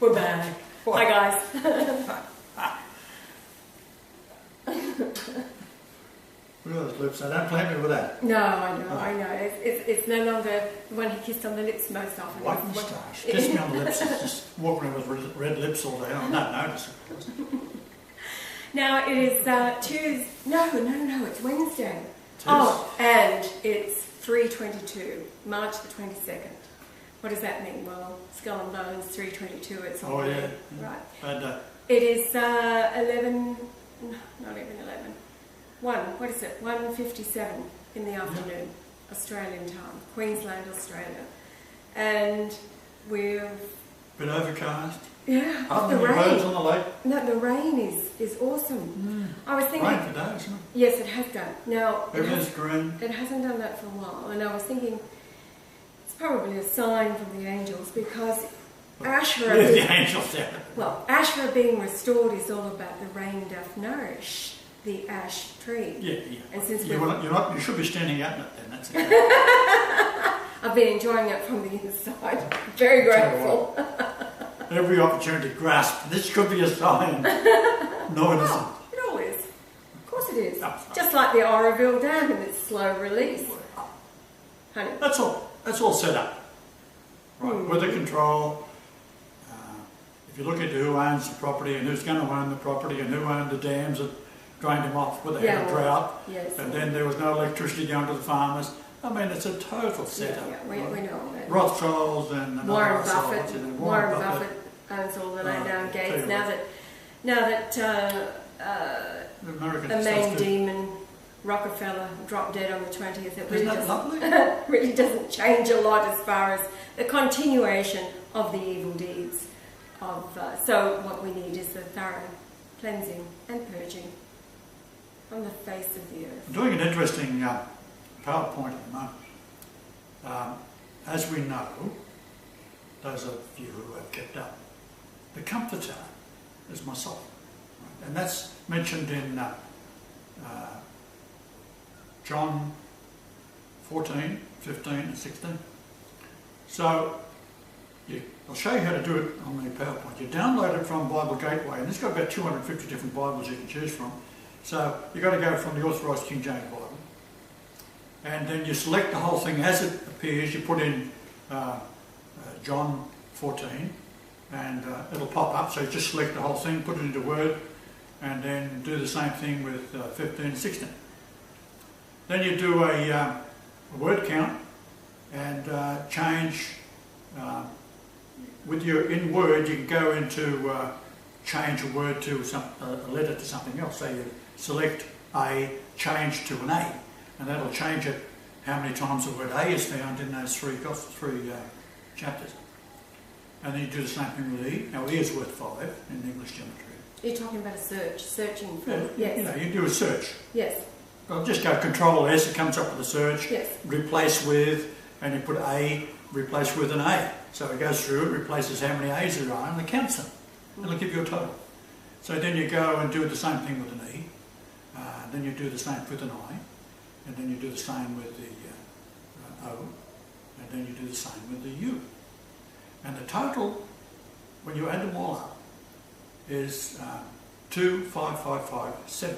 We're back. What? Hi guys. Look at those lips. I don't blame me with that. No, I know. It's no longer one he kissed on the lips most often. White moustache. Kiss me on the lips. It's just walking around with red lips all day. I don't notice it. Now it is Tuesday. No, it's Wednesday. Tis. Oh, and it's 3:22, March the 22nd. What does that mean? Well, Skull and Bones 3:22. It's on Oh, the yeah. right. And It is 11. No, not even 11. 1:57 in the afternoon, Australian time, Queensland, Australia, and we've bit overcast. the Other than birds on the lake. No, the rain is awesome. I was thinking. Rain today, isn't it? Yes, it has done. Now Everything's green. it hasn't done that for a while, and I was thinking it's probably a sign from the angels because Asherah. Where's the angels there? Well, Asherah being restored is all about the rain doth nourish the ash tree. Yeah. And since You should be standing out in it then. That's it. I've been enjoying it from the inside. Very grateful. Every opportunity grasped. This could be a sign. No, it isn't. It all is. Of course it is. No. Just like the Oroville Dam and its slow release. Honey. That's all. That's all set up. Right. Weather control. If you look at who owns the property and who's going to own the property and who owned the dams that drained them off with a drought. Yes. And then there was no electricity going to the farmers. I mean, it's a total setup. Yeah, we know all that. Rothschilds and Warren another Buffett. side, and Warren Buffett owns all the land down Gates. Now that the Americans the are main supposed to- demon Rockefeller dropped dead on the 20th. It Isn't that lovely? really doesn't change a lot as far as the continuation of the evil deeds. So what we need is the thorough cleansing and purging on the face of the earth. I'm doing an interesting PowerPoint at the moment. As we know, those of you who have kept up, the Comforter is my soul. Right? And that's mentioned in John 14, 15 and 16. So I'll show you how to do it on the PowerPoint. You download it from Bible Gateway, and it's got about 250 different Bibles you can choose from. So you've got to go from the Authorised King James Bible. And then you select the whole thing as it appears. You put in John 14, and it'll pop up. So you just select the whole thing, put it into Word, and then do the same thing with 15 and 16. Then you do a word count and change. In Word, you can go into change a word to a letter to something else. So you select A, change to an A, and that'll change it how many times the word A is found in those three chapters. And then you do the same thing with E. Now E is worth 5 in English geometry. You're talking about searching for Yeah, yes. you do a search. Yes. I'll just go Control S, it comes up with a search. Yes. Replace with, and you put A, replace with an A. So it goes through, it replaces how many A's there are, and it counts them. It'll give you a total. So then you go and do the same thing with an E. Then you do the same with an I. And then you do the same with the O. And then you do the same with the U. And the total, when you add them all up, is 25557.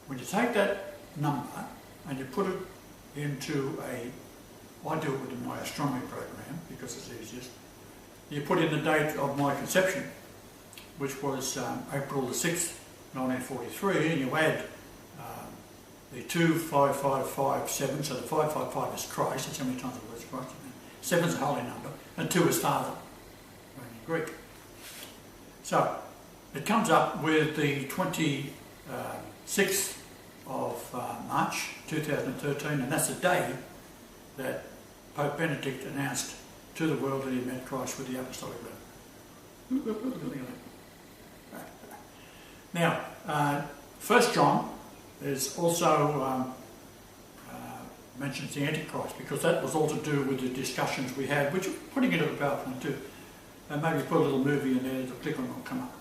When you take that number and you put it into I do it with my astronomy program because it's easiest. You put in the date of my conception, which was April the 6th, 1943, and you add the 25557, so the 555 is Christ, that's how many times the word Christ. 7 is a holy number, and 2 is Father, in Greek. So, it comes up with the 26th of March 2013, and that's the day that Pope Benedict announced to the world that he met Christ with the apostolic letter. Now, 1 John is also mentions the Antichrist, because that was all to do with the discussions we had, which we're putting into the PowerPoint too. And maybe put a little movie in there, it'll click on it, it'll come up.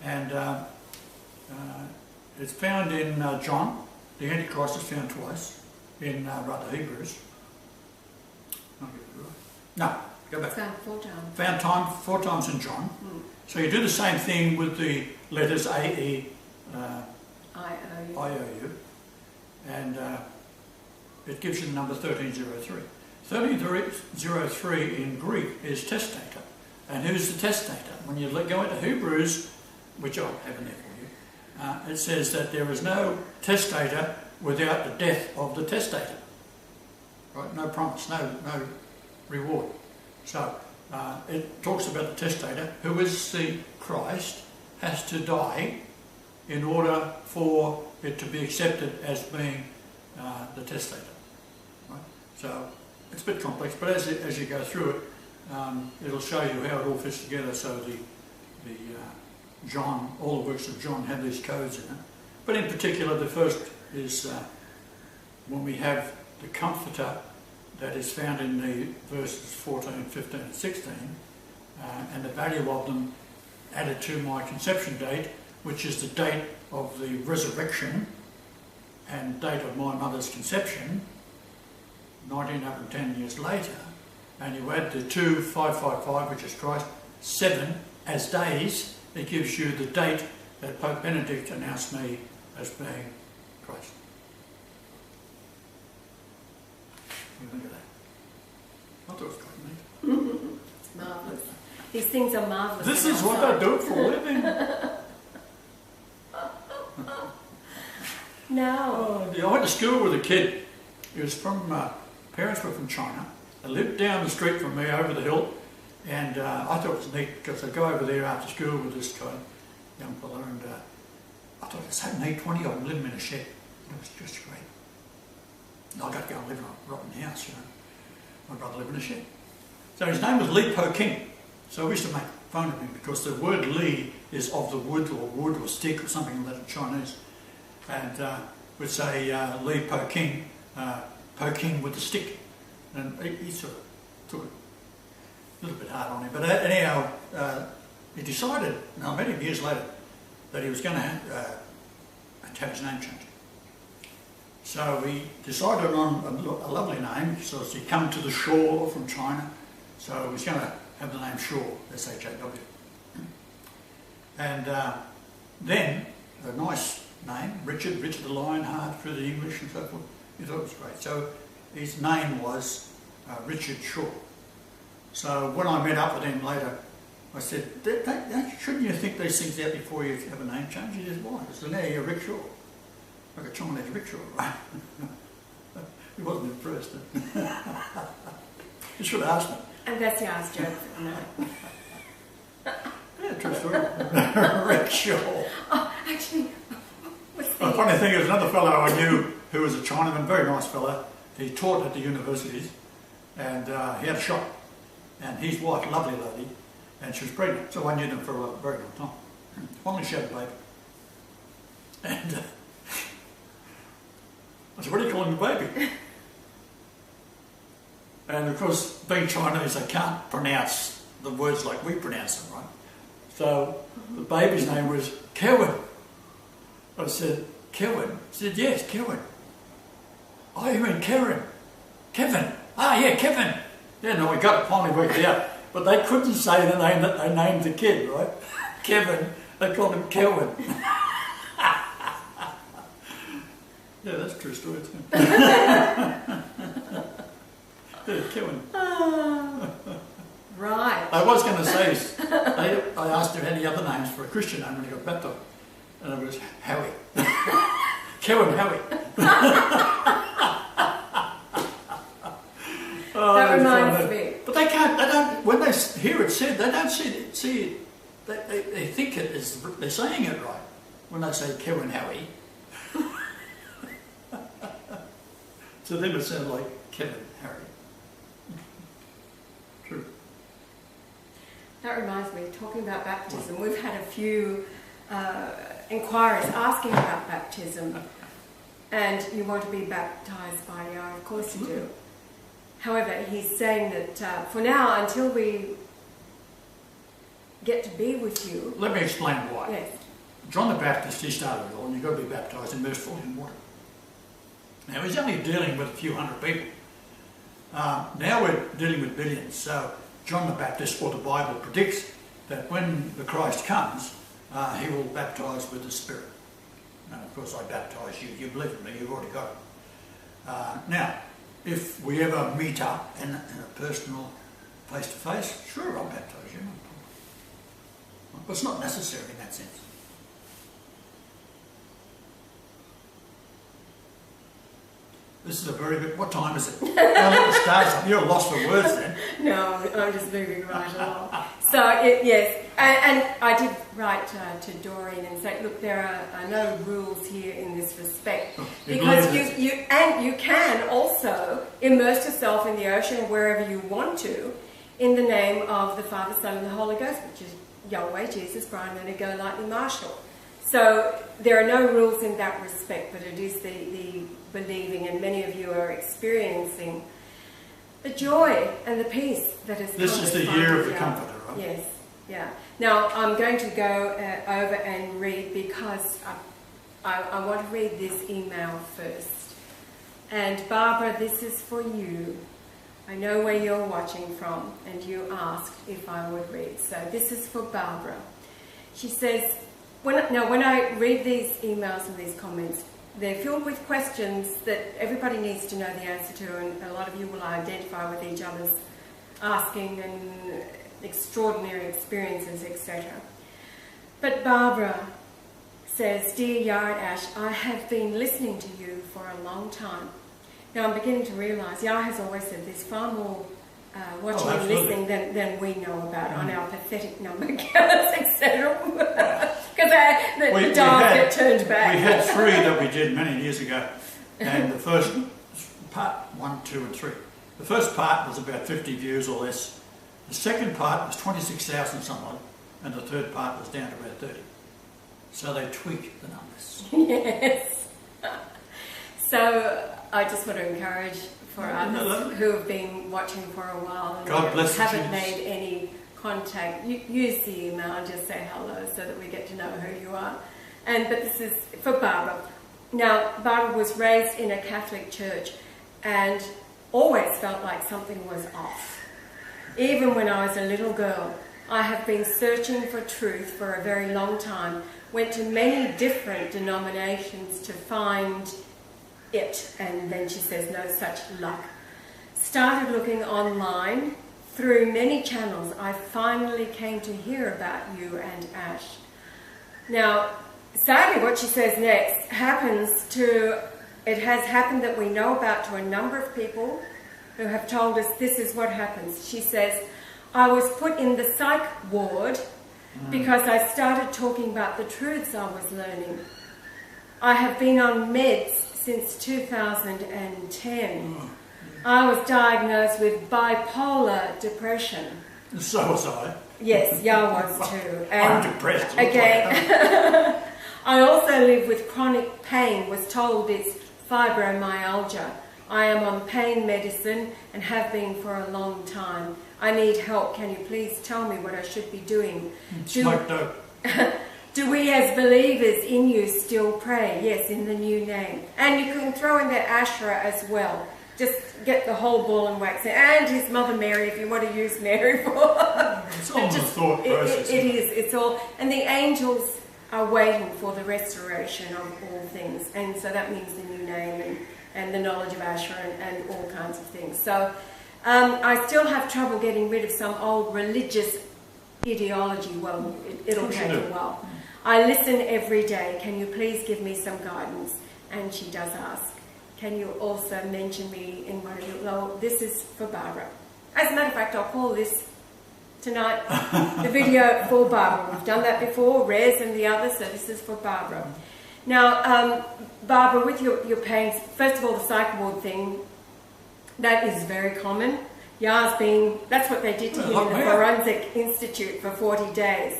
And it's found in John. The Antichrist is found twice in rather Hebrews. No, Go back. Found 4 times. Found 4 times in John. So you do the same thing with the letters A, E, I-O-U. I-O-U, and it gives you the number 1303. 1303 in Greek is testator. And who's the testator? When you go into Hebrews, which I have in there for you, it says that there is no testator without the death of the testator. Right? No promise, no reward. So it talks about the testator, who is the Christ, has to die in order for it to be accepted as being the testator. Right? So it's a bit complex, but as you go through it, it'll show you how it all fits together. So the John, all the works of John have these codes in it. But in particular, the first is when we have the Comforter that is found in the verses 14, 15 and 16, and the value of them added to my conception date, which is the date of the resurrection and date of my mother's conception, 1910 years later, and you add the 2555, which is Christ, 7 as days, it gives you the date that Pope Benedict announced me as being Christ. What do you think of that? I thought it was quite neat. It's marvellous. These things are marvellous. This is what I do for a living. No. I went to school with a kid. He was from, parents were from China. They lived down the street from me over the hill, and I thought it was neat because I'd go over there after school with this guy, young fella, and I thought it was so neat, 20 of them living in a shed. It was just great. I got to go and live in a rotten house, you know. My brother lived in a shed. So his name was Li Po King. So we used to make fun of him because the word Li is of the wood or stick or something like that in Chinese. And we'd say Li Po King, poking with the stick. And he sort of took it a little bit hard on him. But anyhow, he decided, and I met him years later, that he was going to have his name changed. So we decided on a lovely name, so as he come to the shore from China. So he was going to have the name Shaw, S-H-A-W. And then, a nice name, Richard the Lionheart, through the English and so forth. He thought it was great. So his name was Richard Shaw. So when I met up with him later, I said, shouldn't you think these things out before you have a name change? He said, why? I said, now you're Rick Shaw. Like a Chinese rickshaw, right? He wasn't impressed. You should have asked me. And that's the ass joke. No. Yeah, true story. Rickshaw. Oh, actually, what's the... The funny thing is, another fellow I knew who was a Chinaman, very nice fellow. He taught at the universities, and he had a shop. And his wife, lovely lady, and she was pregnant. So I knew them for a very long time. Finally, she had a baby. And I said, what are you calling the baby? And of course, being Chinese, they can't pronounce the words like we pronounce them, right? So the baby's name was Kevin. I said, Kevin? He said, yes, Kevin. Oh, you mean Kevin? Kevin? Ah, yeah, Kevin. Yeah, no, we got it, finally worked it out. But they couldn't say the name that they named the kid, right? Kevin. They called him Kevin. Yeah, that's a true story too. Yeah, Kevin. Right. I was going to say, I asked him any other names for a Christian name when he got baptized, and it was Howie. Kevin Howie. Oh, that reminds me. But they don't, when they hear it said, they don't see it, they think it is, they're saying it right when they say Kevin Howie. To them it sounds like Kevin Harry. True. That reminds me, talking about baptism, we've had a few inquiries asking about baptism, and you want to be baptised by Yah, of course you do. However, he's saying that for now, until we get to be with you... Let me explain why. Yes. John the Baptist, he started it all, and you've got to be baptised, immersed fully in water. Now, he's only dealing with a few hundred people. Now we're dealing with billions, so John the Baptist, or the Bible predicts, that when the Christ comes, he will baptise with the Spirit. Now, of course, I baptise you. You believe in me, you've already got it. Now, if we ever meet up in a personal face-to-face, sure, I'll baptise you. No problem. But it's not necessary in that sense. This is a very bit... What time is it? You're lost for words then. No, I'm just moving right along. So, yes, and I did write to Doreen and say, look, there are no rules here in this respect. Because you can also immerse yourself in the ocean wherever you want to in the name of the Father, Son and the Holy Ghost, which is Yahweh, Jesus, Brian Leonard, Go Lightly, Marshall. So there are no rules in that respect, but it is the believing, and many of you are experiencing the joy and the peace that has come. This is the year of the Comforter, right? Yes, yeah. Now I'm going to go over and read, because I want to read this email first. And Barbara, this is for you. I know where you're watching from, and you asked if I would read. So this is for Barbara. She says, when I read these emails and these comments, they're filled with questions that everybody needs to know the answer to, and a lot of you will identify with each other's asking and extraordinary experiences, etc. But Barbara says, Dear Yah and Ash, I have been listening to you for a long time. Now I'm beginning to realise, Yah has always said there's far more watching and listening than we know about on our pathetic number counts, etc. Because the dials get turned back. We had 3 that we did many years ago, and the first part, 1, 2 and 3. The first part was about 50 views or less. The second part was 26,000 somewhat, and the third part was down to about 30. So they tweaked the numbers. Yes. So I just want to encourage for others who have been watching for a while and haven't made any contact, use the email and just say hello so that we get to know who you are. But this is for Barbara. Now, Barbara was raised in a Catholic church and always felt like something was off. Even when I was a little girl, I have been searching for truth for a very long time, went to many different denominations to find it, and then she says no such luck. Started looking online. Through many channels, I finally came to hear about you and Ash. Now, sadly, what she says next it has happened that we know about to a number of people who have told us this is what happens. She says, I was put in the psych ward because I started talking about the truths I was learning. I have been on meds since 2010. I was diagnosed with bipolar depression. So was I. Yes, Yah was too. And I'm depressed. Again, I also live with chronic pain, was told it's fibromyalgia. I am on pain medicine and have been for a long time. I need help. Can you please tell me what I should be doing? Smoke dope. Do we as believers in you still pray? Yes, in the new name. And you can throw in that Asherah as well. Just get the whole ball and wax it. And his Mother Mary, if you want to use Mary for... It's all the thought process. It is. It's all... And the angels are waiting for the restoration of all things. And so that means the new name and the knowledge of Asherah and all kinds of things. So I still have trouble getting rid of some old religious ideology. Well, it'll take a while. I listen every day. Can you please give me some guidance? And she does ask, can you also mention me in one of your... Well, this is for Barbara. As a matter of fact, I'll call this tonight the video for Barbara. We've done that before, Rez and the others, so this is for Barbara. Now, Barbara, with your pains, first of all, the psych ward thing, that is very common. Yah's been... That's what they did to him in the Forensic Institute for 40 days.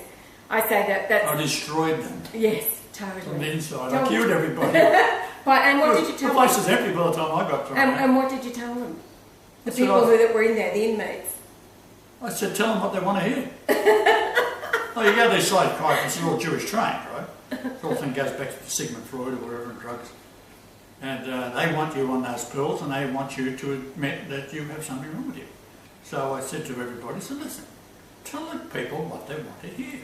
I say that's... I destroyed them. Yes, totally. From the inside. I killed everybody. And what did you tell them? The place was empty by the time I got through. And what did you tell them? The people that were in there, the inmates. I said, tell them what they want to hear. Oh, you go to these psychiatrists, they're all Jewish trained, right? The whole thing goes back to Sigmund Freud or wherever in drugs. And they want you on those pills, and they want you to admit that you have something wrong with you. So I said to everybody, so listen, tell the people what they want to hear,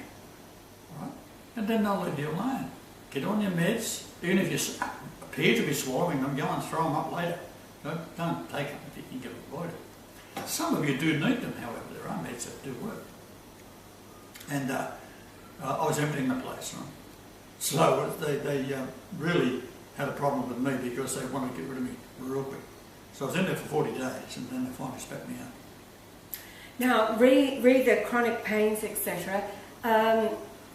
right? And then they'll leave you alone. Get on your meds, even if you appear to be swallowing them, go and throw them up later. Don't take them if you can get avoid it. Some of you do need them, however, there are meds that do work. And I was emptying the place, right? So they really had a problem with me because they wanted to get rid of me real quick. So I was in there for 40 days and then they finally spat me out. Now, read the chronic pains, etc.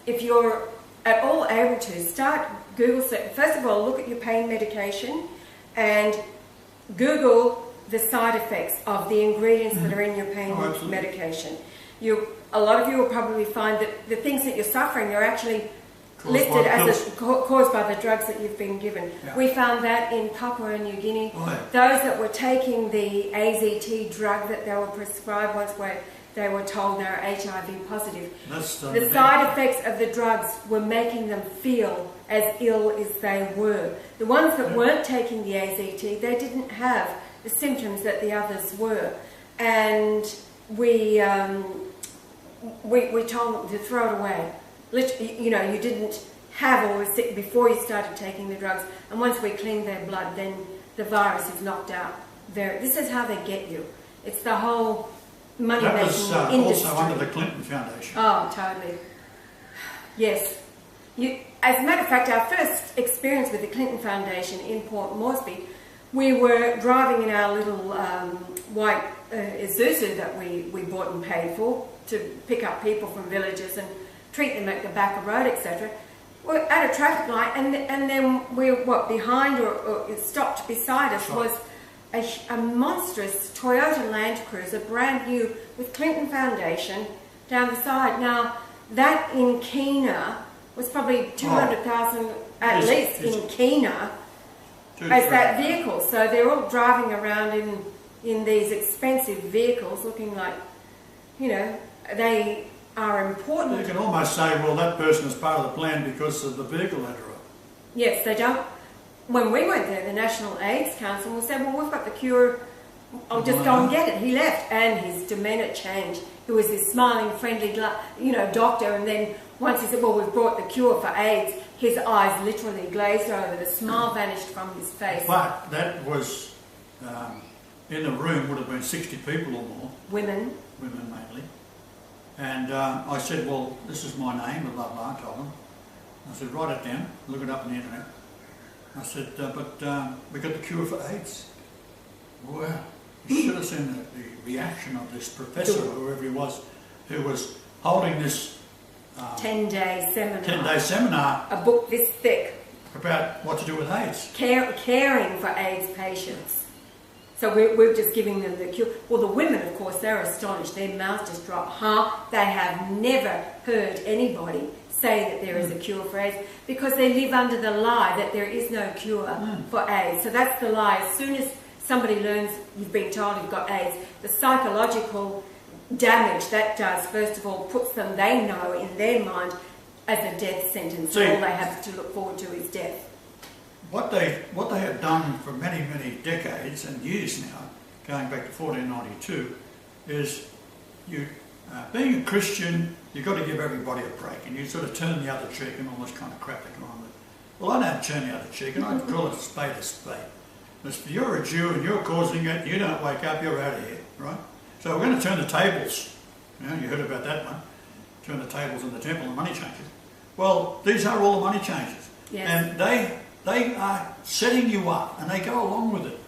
If you're at all able to, start Google. First of all, look at your pain medication and Google the side effects of the ingredients that are in your pain medication. A lot of you will probably find that the things that you're suffering are actually listed as caused by the drugs that you've been given. Yeah. We found that in Papua New Guinea. Oh, yeah. Those that were taking the AZT drug that they were prescribed once where they were told they were HIV positive. The side effects of the drugs were making them feel as ill as they were. The ones that weren't taking the AZT, they didn't have the symptoms that the others were. And we told them to throw it away. You know, you didn't have or were sick before you started taking the drugs, and once we cleaned their blood, then the virus is knocked out. This is how they get you. It's the whole money-making industry. That was also under the Clinton Foundation. Oh, totally. Yes. As a matter of fact, our first experience with the Clinton Foundation in Port Moresby, we were driving in our little white Isuzu that we bought and paid for to pick up people from villages and treat them at the back of the road, etc. We're at a traffic light, and then we're behind or stopped beside us was a monstrous Toyota Land Cruiser, brand new, with Clinton Foundation down the side. Now that in Kina was probably 200,000 at least in Kina as that vehicle. So they're all driving around in these expensive vehicles, looking like, you know, they are important. You can almost say, well, that person is part of the plan because of the vehicle they drive. Yes, they don't. When we went there, the National AIDS Council said, well, we've got the cure, I'll just go and get it. He left, and his demeanour changed. He was this smiling, friendly, doctor, and then once he said, well, we've brought the cure for AIDS, his eyes literally glazed over, the smile vanished from his face. But that was, in the room would have been 60 people or more. Women mainly. And I said, well, this is my name, blah, blah, I told them. I said, write it down, look it up on the internet. I said, but we got the cure for AIDS. Wow. You should have seen the reaction of this professor, whoever he was, who was holding this 10-day seminar. 10-day seminar. A book this thick. About what to do with AIDS. Caring for AIDS patients. So we're just giving them the cure. Well, the women, of course, they're astonished. Their mouths just drop. They have never heard anybody say that there is a cure for AIDS, because they live under the lie that there is no cure for AIDS. So that's the lie. As soon as somebody learns you've been told you've got AIDS, the psychological damage that does, first of all, puts them, they know in their mind, as a death sentence. All they have to look forward to is death. What they have done for many, many decades and years now, going back to 1492, is being a Christian, you've got to give everybody a break, and you sort of turn the other cheek and all this kind of crap that go on with. Well, I don't turn the other cheek, and I call it a spade a spade. If you're a Jew and you're causing it, you don't wake up, you're out of here, right? So we're going to turn the tables. You heard about that one. Turn the tables in the temple and money changers. Well, these are all the money changers. Yes. And they are setting you up, and they go along with it.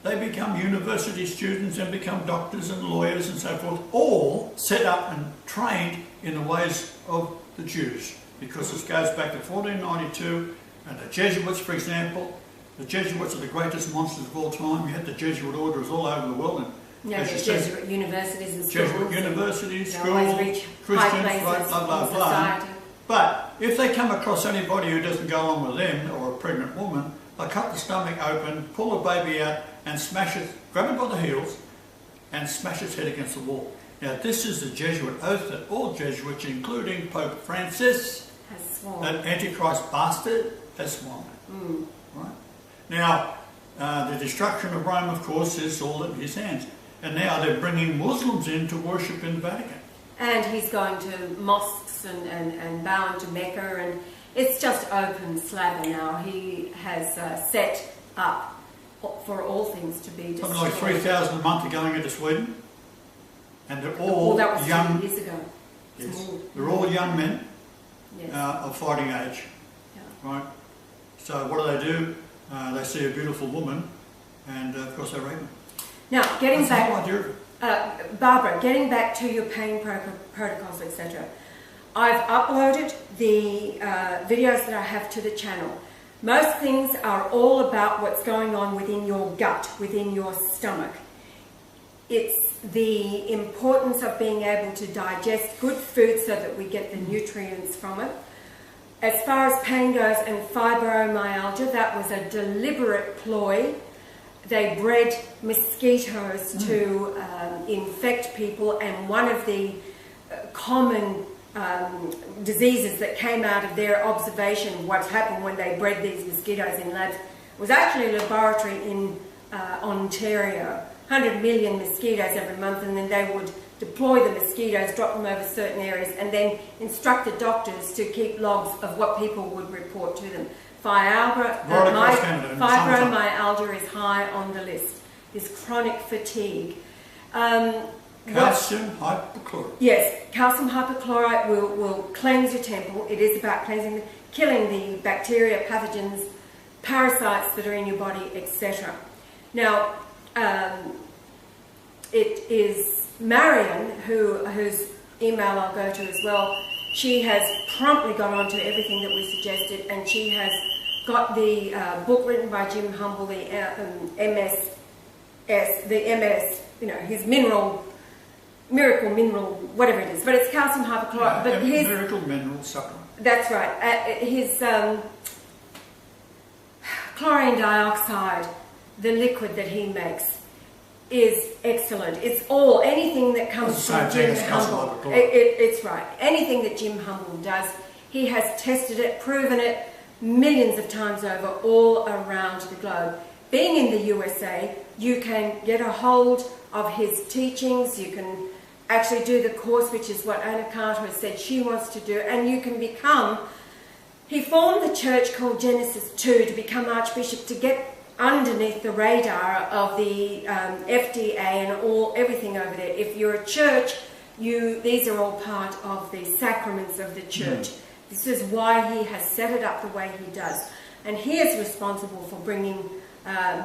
They become university students and become doctors and lawyers and so forth, all set up and trained in the ways of the Jews. Because this goes back to 1492, and the Jesuits, for example, the Jesuits are the greatest monsters of all time. You had the Jesuit orders all over the world. And Jesuit universities and schools. Jesuit universities, schools, Christians, blah, blah, blah. But if they come across anybody who doesn't go on with them, or a pregnant woman, they cut the stomach open, pull the baby out, and smash it, grab it by the heels, and smash its head against the wall. Now, this is the Jesuit oath that all Jesuits, including Pope Francis, has sworn. That Antichrist bastard, has sworn. Right? Now, the destruction of Rome, of course, is all in his hands. and now they're bringing Muslims in to worship in the Vatican. And he's going to mosques and bowing to Mecca, and it's just open slather now. He has set up for all things to be destroyed. Something like 3,000 a month are going into Sweden, and they're all well, that was young. 2 years ago. Yes, they're all young men Yes. of fighting age, Yeah. right? So what do? They see a beautiful woman, and of course they rape them. Now, getting That's the back, whole idea of it. Barbara, getting back to your pain protocols, etc. I've uploaded the videos that I have to the channel. Most things are all about what's going on within your gut, within your stomach. It's the importance of being able to digest good food so that we get the nutrients from it. As far as pain goes and fibromyalgia, that was a deliberate ploy. They bred mosquitoes to infect people, and one of the common diseases that came out of their observation, what happened when they bred these mosquitoes in labs, was actually a laboratory in Ontario. 100 million mosquitoes every month, and then they would deploy the mosquitoes, drop them over certain areas, and then instruct the doctors to keep logs of what people would report to them. Fibromyalgia is high on the list. Is chronic fatigue. Calcium hypochlorite. Yes, calcium hypochlorite will cleanse your temple. It is about cleansing, killing the bacteria, pathogens, parasites that are in your body, etc. Now, it is Marion, whose email I'll go to as well. She has promptly got onto everything that we suggested, and she has got the book written by Jim Humble, the MS, his miracle mineral, whatever it is, but it's calcium hypochlorite. But his miracle mineral supplement. That's right. His chlorine dioxide, the liquid that he makes, is excellent. It's all, anything that comes from Jim Humble. It's right. Anything that Jim Humble does, he has tested it, proven it millions of times over all around the globe. Being in the USA, you can get a hold of his teachings. You can actually do the course, which is what Anna Carter has said she wants to do, and you can become... He formed the church called Genesis 2 to become Archbishop, to get underneath the radar of the FDA and everything over there. If you're a church, these are all part of the sacraments of the church. This is why he has set it up the way he does. And he is responsible for bringing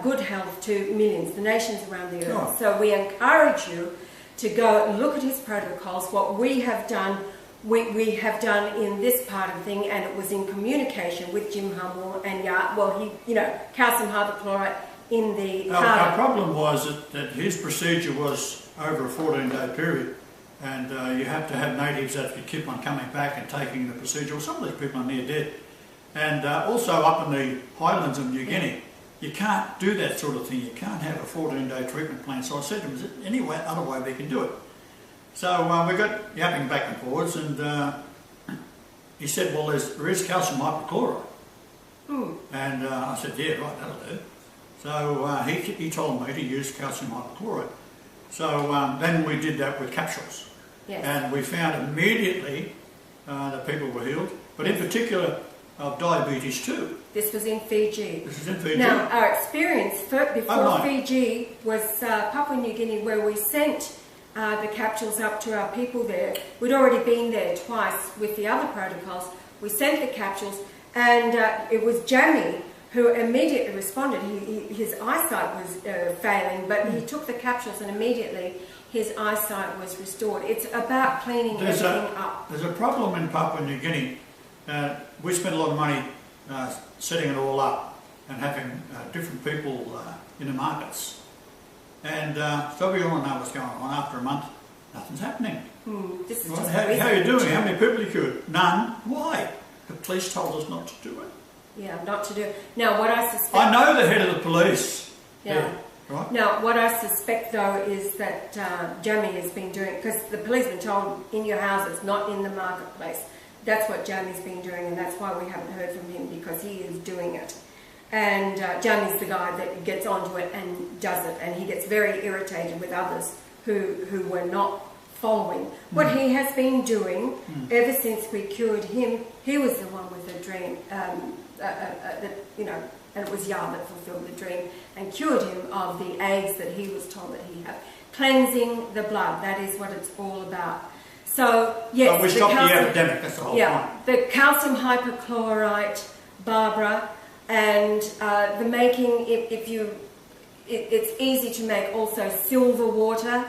good health to millions, the nations around the earth. So we encourage you to go look at his protocols. What we have done, we have done in this part of the thing, and it was in communication with Jim Humble and calcium hypochlorite in the Our problem was that his procedure was over a 14-day period, and you have to have natives that could keep on coming back and taking the procedure. Well, some of these people are near dead. And also up in the highlands of New Guinea, you can't do that sort of thing. You can't have a 14-day treatment plan. So I said to him, is there any other way we can do it? So we got yapping back and forwards, and he said, well, there is calcium hypochlorite. And I said, yeah, right, that'll do. So he told me to use calcium hypochlorite. So then we did that with capsules. Yes. And we found immediately that people were healed, but in particular of diabetes too. This was in Fiji. This is in Fiji. Now, our experience before Fiji was Papua New Guinea, where we sent the capsules up to our people there. We'd already been there twice with the other protocols. We sent the capsules, and it was Jamie who immediately responded. His eyesight was failing, but he took the capsules and immediately his eyesight was restored. It's about cleaning everything up. There's a problem in Papua New Guinea. We spent a lot of money setting it all up and having different people in the markets. And so we all know what's going on. After a month, nothing's happening. This is Well, just how are you doing? How many people you cured? None. Why? The police told us not to do it. Yeah, not to do it. Now, what I suspect... I know the head of the police. Yeah. Right? Now, what I suspect, though, is that Jamie has been doing... Because the police have been told, in your houses, not in the marketplace. That's what Jamie's been doing, and that's why we haven't heard from him, because he is doing it. And Johnny's the guy that gets onto it and does it, and he gets very irritated with others who were not following. What he has been doing ever since we cured him, he was the one with the dream, and it was Yah that fulfilled the dream and cured him of the AIDS that he was told that he had. Cleansing the blood, that is what it's all about. So, yes. But we stopped the epidemic, that's the whole point. The calcium hypochlorite, Barbara, and the making, it's easy to make also silver water.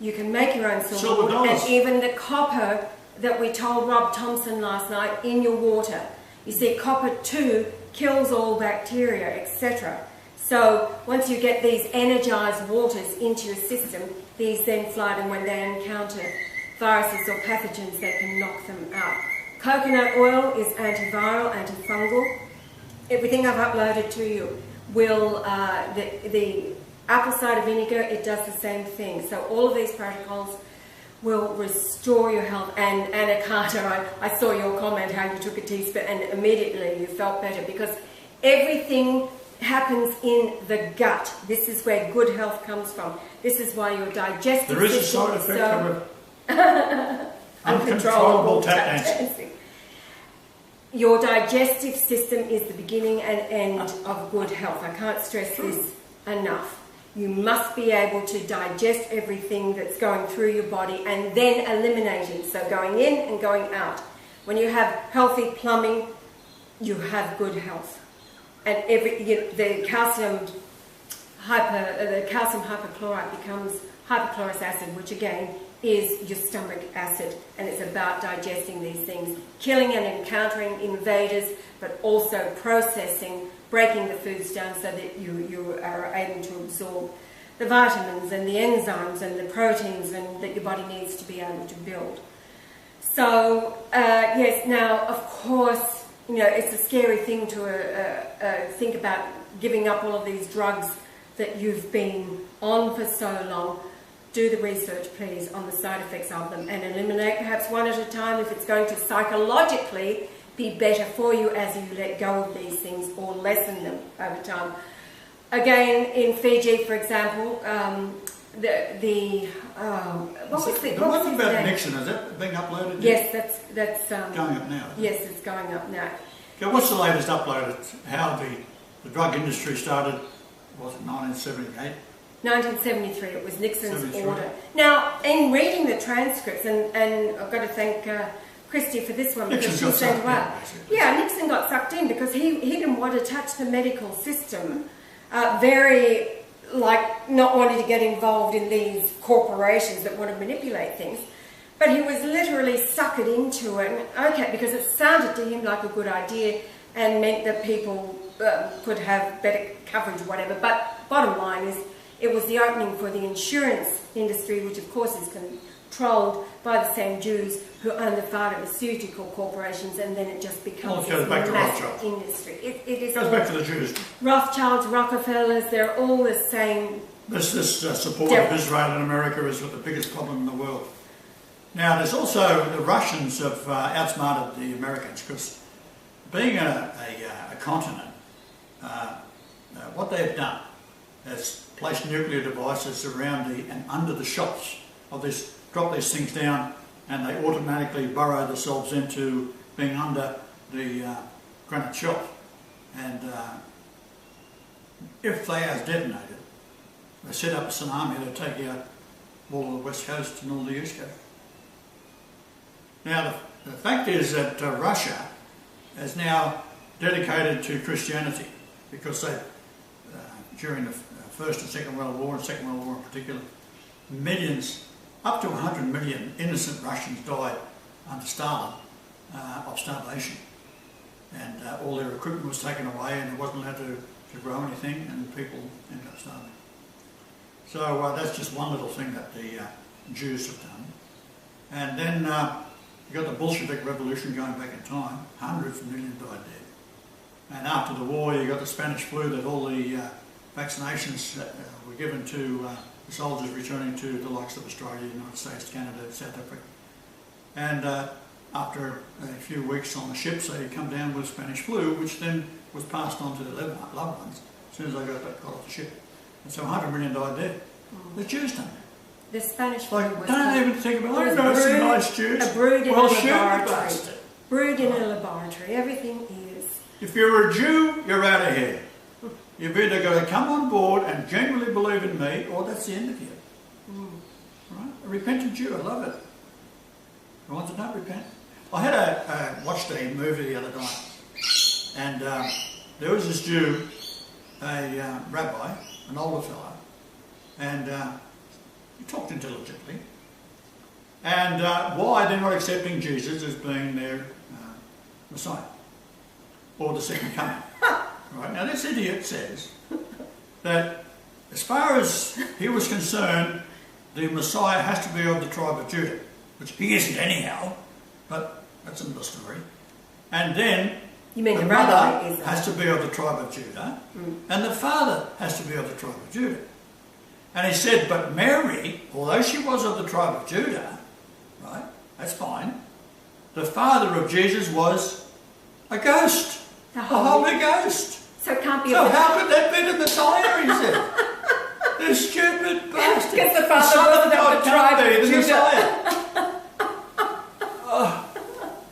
You can make your own silver water, and even the copper that we told Rob Thompson last night in your water. You see, copper too kills all bacteria, etc. So once you get these energized waters into your system, these then flood, and when they encounter viruses or pathogens, they can knock them out. Coconut oil is antiviral, antifungal. Everything I've uploaded to you will, the apple cider vinegar, it does the same thing. So all of these protocols will restore your health. And Anna Carter, I saw your comment how you took a teaspoon and immediately you felt better, because everything happens in the gut. This is where good health comes from. This is why your digestive system there is a side effect of uncontrollable tap dancing. Your digestive system is the beginning and end of good health. I can't stress this enough. You must be able to digest everything that's going through your body and then eliminating. So going in and going out. When you have healthy plumbing, you have good health. And the calcium hypochlorite becomes hypochlorous acid, which again is your stomach acid, and it's about digesting these things, killing and encountering invaders, but also processing, breaking the foods down so that you are able to absorb the vitamins and the enzymes and the proteins and that your body needs to be able to build. So yes, now of course, it's a scary thing to think about giving up all of these drugs that you've been on for so long. Do the research, please, on the side effects of them and eliminate perhaps one at a time if it's going to psychologically be better for you as you let go of these things or lessen them over time. Again, in Fiji, for example, the one about Nixon, is that being uploaded? Yes, that's going up now. Yes, it's going up now. Okay, what's the latest upload? How the drug industry started? Was it 1978? 1973, it was Nixon's order. Now, in reading the transcripts, and I've got to thank Christy for this one, because she said, wow, Nixon got sucked in because he didn't want to touch the medical system, not wanting to get involved in these corporations that want to manipulate things. But he was literally suckered into it, because it sounded to him like a good idea and meant that people could have better coverage, whatever. But bottom line is, it was the opening for the insurance industry, which of course is controlled by the same Jews who own the pharmaceutical corporations, and then it just becomes this massive industry. It goes back to the Jews. Rothschilds, Rockefellers, they're all the same. This support of Israel in America is the biggest problem in the world. Now, there's also the Russians have outsmarted the Americans, because being a continent, what they've done is placed nuclear devices around and under the shops of this, drop these things down, and they automatically burrow themselves into being under the granite shelf. And if they are detonated, they set up a tsunami to take out all of the west coast and all the east coast. Now, the fact is that Russia is now dedicated to Christianity, because they, during the First and Second World War, and Second World War in particular, millions, up to 100 million innocent Russians died under Stalin of starvation. And all their equipment was taken away, and they wasn't allowed to grow anything, and people ended up starving. So that's just one little thing that the Jews have done. And then you got the Bolshevik Revolution going back in time. Hundreds of millions died there. And after the war, you got the Spanish flu, that all the vaccinations that were given to the soldiers returning to the likes of Australia, United States, Canada, South Africa. And after a few weeks on the ships, they come down with Spanish flu, which then was passed on to their loved ones as soon as they got off the ship. And so 100 million died there. The Jews done that. The Spanish flu Like, was don't even think about it. was No, some brewed- nice Jews. a brewed in Well, a shoot the laboratory. bastard. Brewed in a laboratory. Everything is. If you're a Jew, you're out of here. You've either got to come on board and genuinely believe in me, or that's the end of you. Right? A repentant Jew, I love it. The ones that don't repent. I had watched a movie the other night, and there was this Jew, a rabbi, an older fellow, and he talked intelligently. And why they're not accepting Jesus as being their Messiah, or the second coming. Right, now this idiot says that as far as he was concerned, the Messiah has to be of the tribe of Judah, which he isn't anyhow, but that's another story. And then You mean the the rabbi mother is has to be of the tribe of Judah, and the father has to be of the tribe of Judah. And he said, but Mary, although she was of the tribe of Judah, right, that's fine, the father of Jesus was a ghost, The a Holy- Holy Ghost. So it can't be So a how could that be the Messiah, he said? The stupid bastard. Because the father Son wasn't of God the tribe can't be of the Judah. Messiah.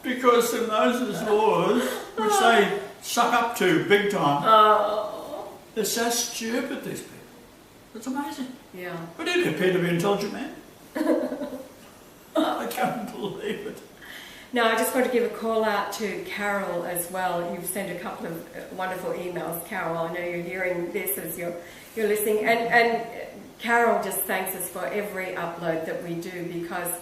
Because the Moses laws, which they suck up to big time, Oh. they're so stupid, these people. It's amazing. Yeah. But he appeared to be an intelligent man. I can't believe it. Now, I just want to give a call out to Carol as well. You've sent a couple of wonderful emails, Carol. I know you're hearing this as you're listening. And Carol just thanks us for every upload that we do, because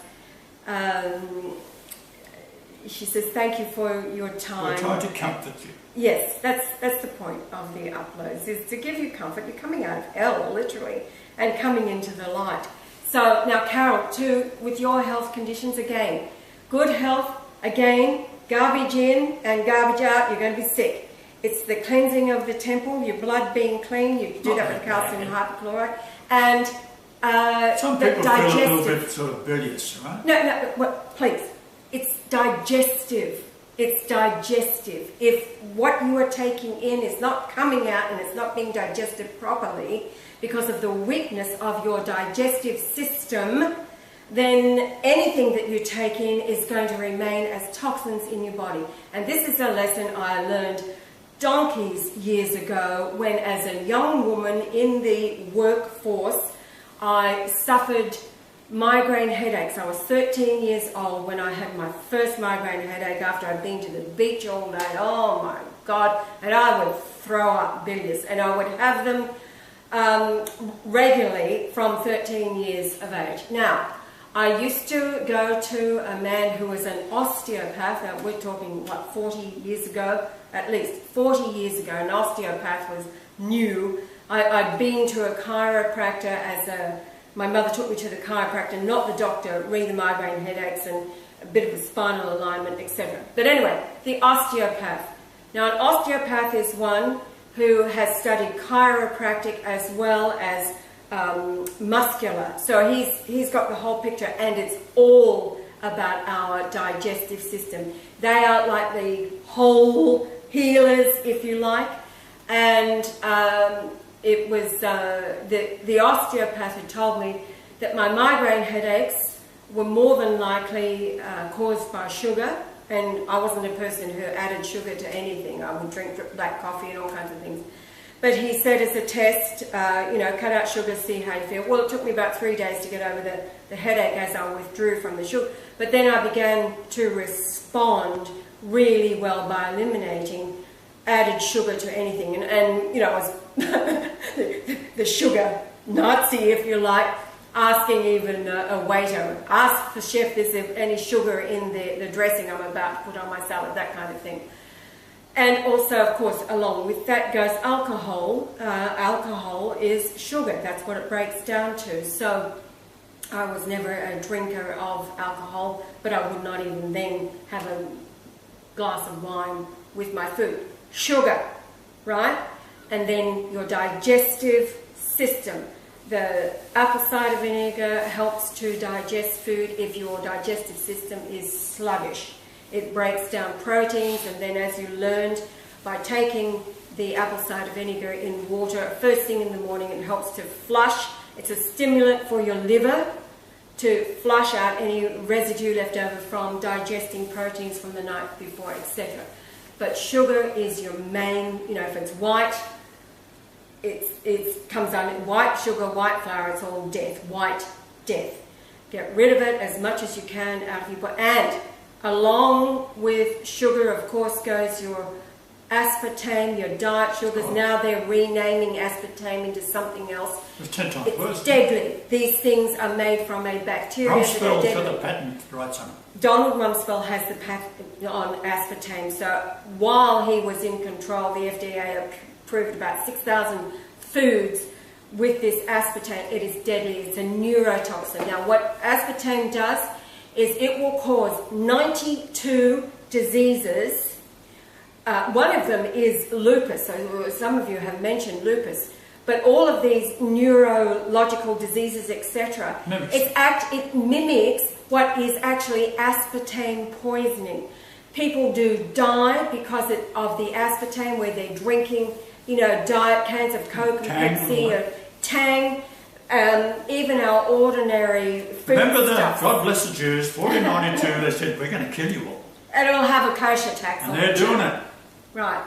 she says, thank you for your time. We're trying to comfort you. Yes, that's the point of the uploads, is to give you comfort. You're coming out of hell, literally, and coming into the light. So now, Carol, too, with your health conditions, again, good health, again, garbage in and garbage out, you're going to be sick. It's the cleansing of the temple, your blood being clean. You can do that with calcium hypochlorite. And Some the people feel a little digestive. bit sort of bilious, right? No, please. It's digestive. It's digestive. If what you are taking in is not coming out and it's not being digested properly because of the weakness of your digestive system, then anything that you take in is going to remain as toxins in your body. And this is a lesson I learned donkeys years ago when, as a young woman in the workforce, I suffered migraine headaches. I was 13 years old when I had my first migraine headache after I'd been to the beach all day. Oh my God. And I would throw up bilious, and I would have them regularly from 13 years of age. Now, I used to go to a man who was an osteopath. Now, we're talking, 40 years ago? At least 40 years ago, an osteopath was new. I'd been to a chiropractor my mother took me to the chiropractor, not the doctor, read the migraine headaches and a bit of a spinal alignment, etc. But anyway, the osteopath. Now, an osteopath is one who has studied chiropractic as well as muscular. So he's got the whole picture, and it's all about our digestive system. They are like the whole healers, if you like. And it was the osteopath who told me that my migraine headaches were more than likely caused by sugar, and I wasn't a person who added sugar to anything. I would drink black coffee and all kinds of things. But he said, as a test, cut out sugar, see how you feel. Well, it took me about 3 days to get over the headache as I withdrew from the sugar. But then I began to respond really well by eliminating added sugar to anything. And I was the sugar Nazi, if you like, asking even a waiter, ask the chef, is there any sugar in the dressing I'm about to put on my salad, that kind of thing. And also, of course, along with that goes alcohol. Alcohol is sugar. That's what it breaks down to. So I was never a drinker of alcohol, but I would not even then have a glass of wine with my food. Sugar, right? And then your digestive system. The apple cider vinegar helps to digest food if your digestive system is sluggish. It breaks down proteins, and then, as you learned, by taking the apple cider vinegar in water first thing in the morning. It helps to flush. It's a stimulant for your liver to flush out any residue left over from digesting proteins from the night before, etc. But sugar is your main, if it's white, it comes under white sugar, white flour, it's all death, white death. Get rid of it as much as you can out of your body. And along with sugar, of course, goes your aspartame, your diet sugars. Oh. Now they're renaming aspartame into something else. It's 10 times worse. It's deadly. These things are made from a bacteria that are Rumsfeld's deadly. got the patent to write something. Donald Rumsfeld has the patent on aspartame. So while he was in control, the FDA approved about 6,000 foods with this aspartame. It is deadly. It's a neurotoxin. Now, what aspartame does is it will cause 92 diseases. One of them is lupus. So some of you have mentioned lupus. But all of these neurological diseases, etc., it mimics what is actually aspartame poisoning. People do die because of the aspartame, where they're drinking, diet cans of Coke and Pepsi or Tang, even our ordinary food Remember stuff. that, God bless the Jews, 1492, they said, we're going to kill you all. And it'll have a kosher tax on And it. they're doing it. Right.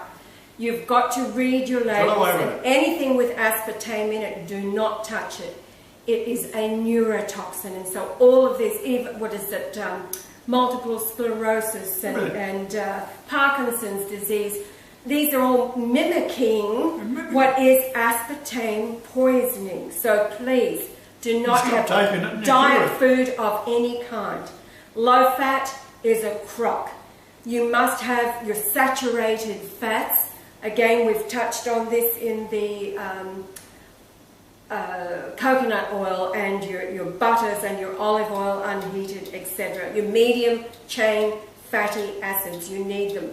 You've got to read your Get away labels. with And it. anything with aspartame in it, do not touch it. It is a neurotoxin. And so all of these, even, multiple sclerosis and Parkinson's disease, these are all mimicking what is aspartame poisoning. So please, do not Stop taking it have and diet enjoy food of any kind. Low fat is a crock. You must have your saturated fats. Again, we've touched on this in the coconut oil and your butters and your olive oil, unheated, etc. Your medium chain fatty acids, you need them.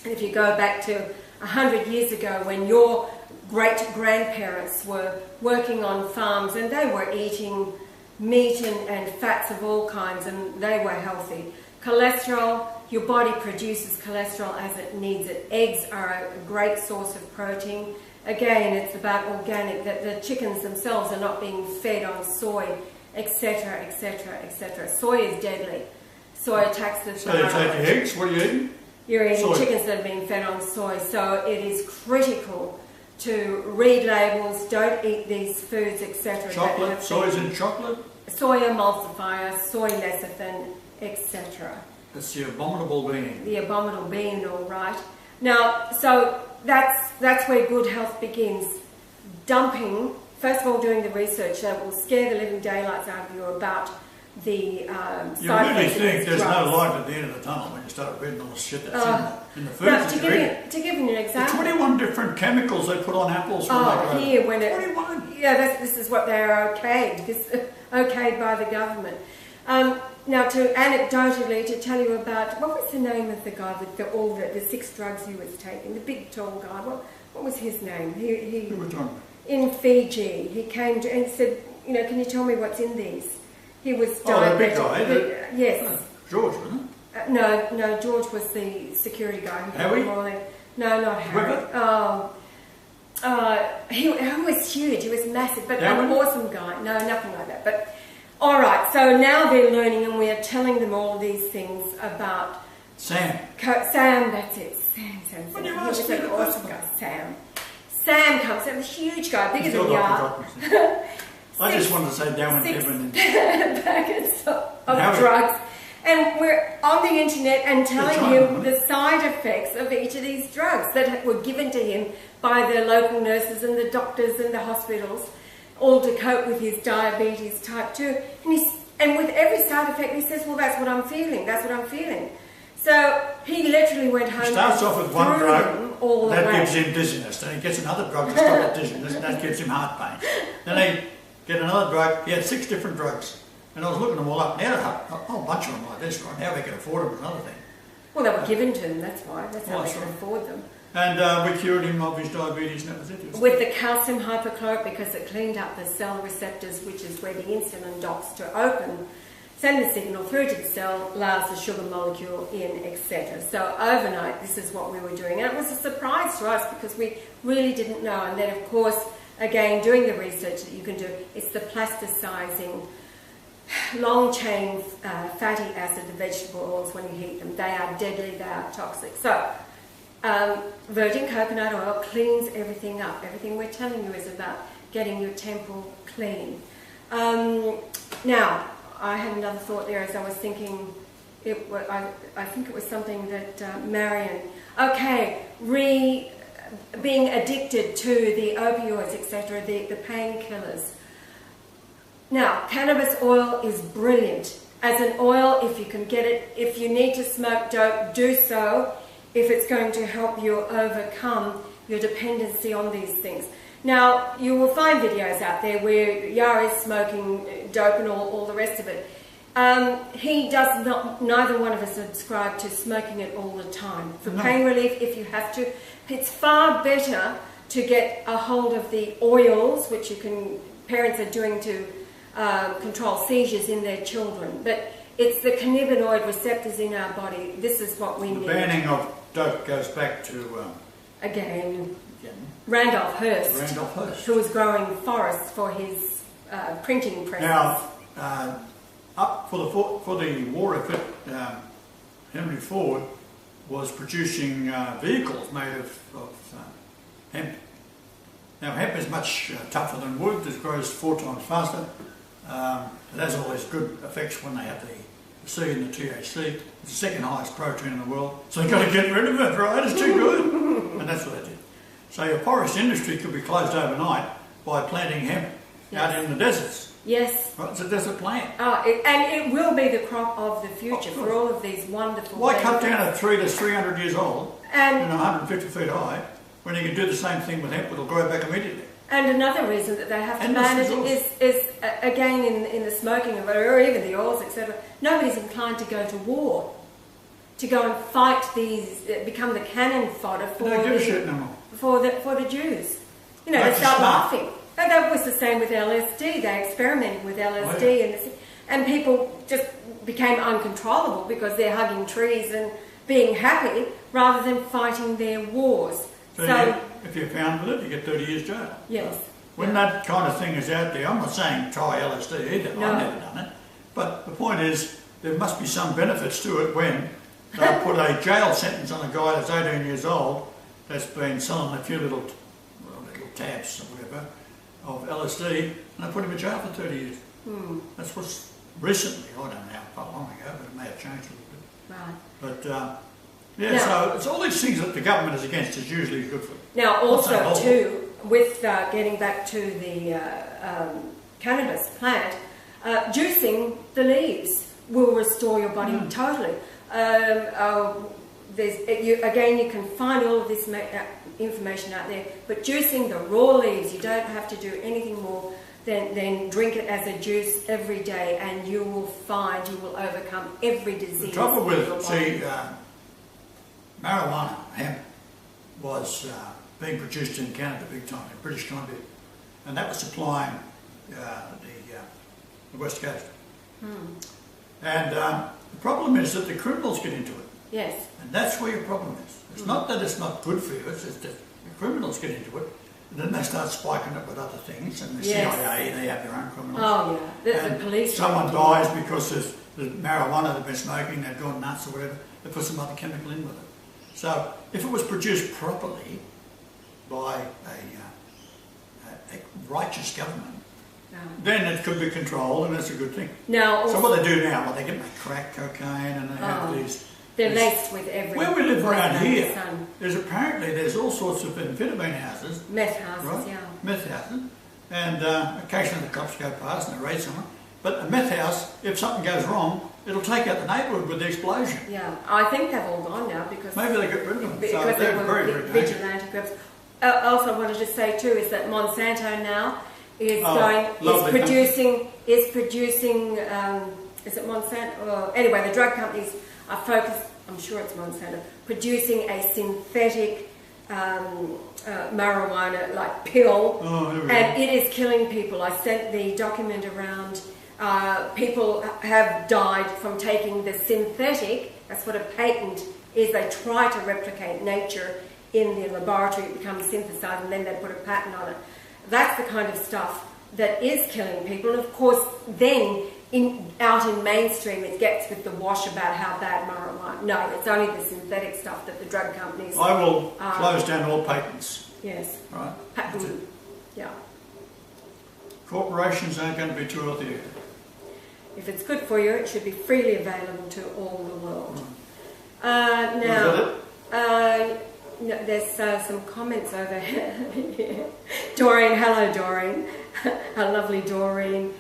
And if you go back to 100 years ago, when your great-grandparents were working on farms and they were eating meat and fats of all kinds, and they were healthy. Cholesterol, your body produces cholesterol as it needs it. Eggs are a great source of protein. Again, it's about organic, that the chickens themselves are not being fed on soy, etc., etc., etc. Soy is deadly. Soy attacks the So you take your eggs, what are you eating? You're eating Soy. chickens that are being fed on soy. So it is critical to read labels, don't eat these foods, etc. Chocolate, soy's in chocolate? Soy emulsifier, soy lecithin, etc. It's the abominable being. The abominable being, all right. Now, so that's where good health begins. Dumping, first of all, doing the research that will scare the living daylights out of you about the You side really effects of think these there's drugs. no light at the end of the tunnel when you start reading all the shit that's in the foods Now, that to you're eating. give you an The example. 21 different chemicals they put on apples when they grow. Here, when it, 21. yeah, this is what they're okayed. This okayed by the government. Now, to anecdotally to tell you about what was the name of the guy with the 6 drugs he was taking, the big tall guy. What was his name? He Who was on? in Fiji. He came to and said, can you tell me what's in these? He was Oh, the big diabetic. guy. Yes. George, wasn't it? No, George was the security guy. Harry? No, not Harry. Whippet? Oh. He was huge. He was massive, but Darren? an awesome guy. No, nothing like that. But all right. So now they're learning, and we are telling them all these things about Sam. Sam. That's it. Sam. When you He asked was me an the awesome first guy. Sam comes. A huge guy, bigger Still than not Yar. forgotten his name. I just wanted to say Darren 6 Kevin. packets of Harry. drugs. And we're on the internet and telling trying, him aren't the side effects of each of these drugs that were given to him by the local nurses and the doctors and the hospitals, all to cope with his diabetes type 2. And with every side effect, he says, well, that's what I'm feeling. That's what I'm feeling. So he literally went home. He starts and off with one threw drug, them all that away. gives him dizziness. Then he gets another drug to stop the dizziness, and that gives him heart pain. Then they get another drug. He had 6 different drugs. And I was looking them all up. Now, a whole bunch of them like this, right? Now they can afford them is another thing. Well, they were given to him, that's why. That's how Oh, they that's could right. afford them. And we cured him of his diabetes, and that was it. With the calcium hypochlorite, because it cleaned up the cell receptors, which is where the insulin docks to open send the signal through to the cell, allows the sugar molecule in, etc. So overnight, this is what we were doing. And it was a surprise to us because we really didn't know. And then, of course, again, doing the research that you can do, it's the plasticizing long-chain fatty acid vegetable oils when you heat them. They are deadly, they are toxic. So, virgin coconut oil cleans everything up. Everything we're telling you is about getting your temple clean. Now, I had another thought there as I was thinking, I think it was something that Marion, being addicted to the opioids, etc., the painkillers. Now, cannabis oil is brilliant. As an oil, if you can get it, if you need to smoke dope, do so, if it's going to help you overcome your dependency on these things. Now, you will find videos out there where Yar is smoking dope and all the rest of it. He does not, neither one of us subscribe to smoking it all the time. For pain relief, if you have to, it's far better to get a hold of the oils, which parents are doing to control seizures in their children. But it's the cannabinoid receptors in our body. This is what we need. The banning of dope goes back to... Again, Randolph Hearst, who was growing forests for his printing presses. Now, up for the war effort, Henry Ford was producing vehicles made of hemp. Now, hemp is much tougher than wood. It grows 4 times faster. It has all these good effects when they have the C and the THC. It's the second highest protein in the world. So you've got to get rid of it, right? It's too good. And that's what they did. So your forest industry could be closed overnight by planting hemp out in the deserts. Yes. Right? It's a desert plant. And it will be the crop of the future for all of these wonderful... Why cut down a tree that's 300 years old and 150 feet high when you can do the same thing with hemp? It'll grow back immediately. And another reason that they have to ban it is again, in the smoking of it, or even the oils, etc., nobody's inclined to go to war, to go and fight these, become the cannon fodder for the Jews. You know, they start laughing. And that was the same with LSD. They experimented with LSD, and people just became uncontrollable because they're hugging trees and being happy rather than fighting their wars. So if you're found with it, you get 30 years jail. Yes. When that kind of thing is out there, I'm not saying try LSD either. No. I've never done it. But the point is, there must be some benefits to it when they put a jail sentence on a guy that's 18 years old that's been selling a few little tabs or whatever of LSD, and they put him in jail for 30 years. That's what's recently, I don't know how long ago, but it may have changed a little bit. Right. But so it's all these things that the government is against is usually good for. Now, also too, with getting back to the cannabis plant, juicing the leaves will restore your body totally. You can find all of this information out there, but juicing the raw leaves, you don't have to do anything more than drink it as a juice every day, and you will find you will overcome every disease. The trouble with, marijuana, hemp, was being produced in Canada big time, in British Columbia, and that was supplying the West Coast. And the problem is that the criminals get into it. Yes. And that's where your problem is. It's not that it's not good for you, it's that the criminals get into it, and then they start spiking it with other things, and the CIA, they have their own criminals. Oh yeah, the police. Someone dies because there's the marijuana they've been smoking, they've gone nuts or whatever, they put some other chemical in with it. So if it was produced properly by a righteous government, then it could be controlled, and that's a good thing. Now, so what they do now, they get crack cocaine, and they have these... They're laced with everything. Where we live around here, there's all sorts of amphetamine houses. Meth houses, right? yeah. Meth houses. And occasionally the cops go past and they raid someone. But a meth house, if something goes wrong, it'll take out the neighbourhood with the explosion. Yeah, I think they've all gone now because... Maybe they got rid of them. Because so they were very vigilante groups. Also, I wanted to say too is that Monsanto now is producing. Is it Monsanto? Anyway, the drug companies are focused. I'm sure it's Monsanto producing a synthetic marijuana like pill, and it is killing people. I sent the document around People have died from taking the synthetic, that's what a patent is, they try to replicate nature in the laboratory, it becomes synthesized and then they put a patent on it. That's the kind of stuff that is killing people. And of course, then out in mainstream it gets with the wash about how bad marijuana. No, it's only the synthetic stuff that the drug companies... I will close down all patents. Yes. Right? Patent, yeah. Corporations aren't going to be too healthy either. If it's good for you, it should be freely available to all the world. No, there's some comments over here. Doreen, hello Doreen. Our lovely Doreen.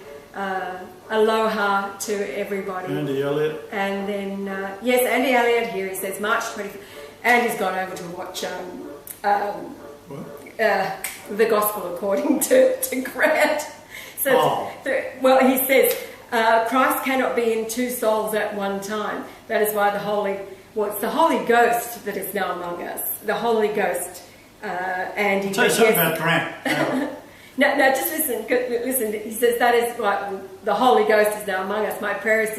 Aloha to everybody. Andy Elliott. And then, yes, Andy Elliott here, he says March 25th. Andy's gone over to watch The Gospel According to Grant. So, well, he says, Christ cannot be in two souls at one time. That is why it's the Holy Ghost that is now among us. The Holy Ghost, Andy. I'll tell you something about Grant. No, just listen. He says that is why the Holy Ghost is now among us. My prayer is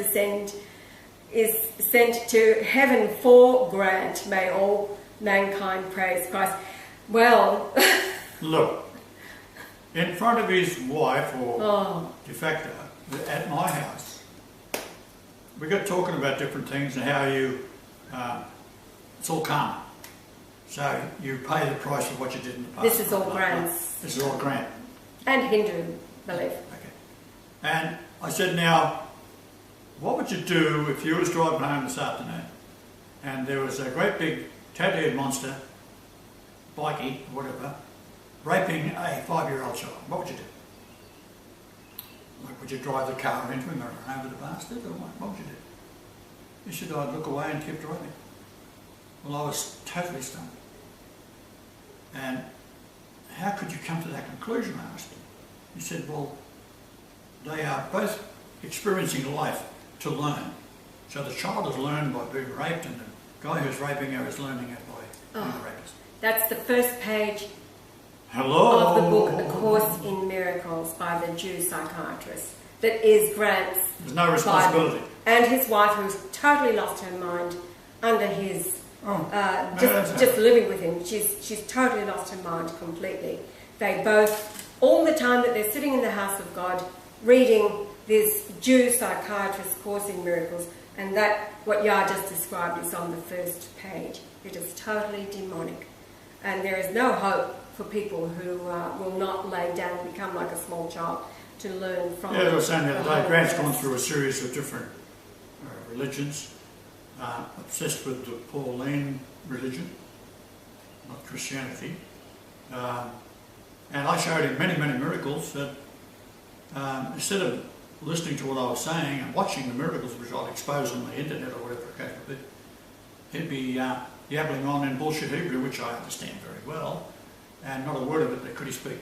sent to heaven for Grant. May all mankind praise Christ. Well, look, in front of his wife, or de facto, at my house, we got talking about different things and how it's all karma. So you pay the price of what you did in the past. This is all Grant's. This is all Grant. And Hindu belief. Okay. And I said, now, what would you do if you was driving home this afternoon and there was a great big tattooed monster, bikey, whatever, raping a 5-year-old child? What would you do? Like, would you drive the car into him and run over the bastard, or what would you do? He said, I'd look away and keep driving. Well, I was totally stunned. And how could you come to that conclusion, I asked him. He said, well, they are both experiencing life to learn. So the child has learned by being raped, and the guy who's raping her is learning it by being a rapist. That's the first page Hello. of the book, A Course in Miracles, by the Jew psychiatrist. That is Grant's There's no responsibility. Bible. And his wife, who's totally lost her mind under his... just living with him. She's totally lost her mind completely. They both, all the time that they're sitting in the house of God, reading this Jew psychiatrist's Course in Miracles, and that, what Yah just described, is on the first page. It is totally demonic. And there is no hope for people who will not lay down and become like a small child to learn from... Yeah, as I was saying the other day, Grant's gone through a series of different religions. Obsessed with the Pauline religion, not Christianity. And I showed him many, many miracles that instead of listening to what I was saying and watching the miracles which I'd expose on the internet or whatever it came to, he'd be yabbling on in bullshit Hebrew, which I understand very well, and not a word of it could he speak.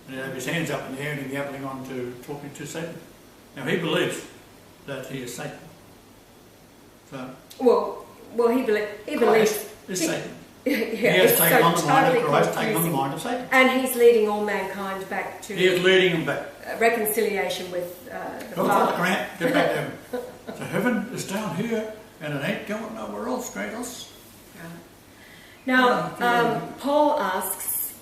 And he'd have his hands up in the air and he'd be yabbling on to talking to Satan. Now he believes that he is Satan. So, well, he believes is Satan. Yeah, he has taken on the mind of Christ, taken on the mind of Satan. And he's leading all mankind back to... He is leading them back. Reconciliation with the Father. Grant, get back to heaven. So heaven is down here, and it ain't going nowhere else, Kratos. Now, Paul asks,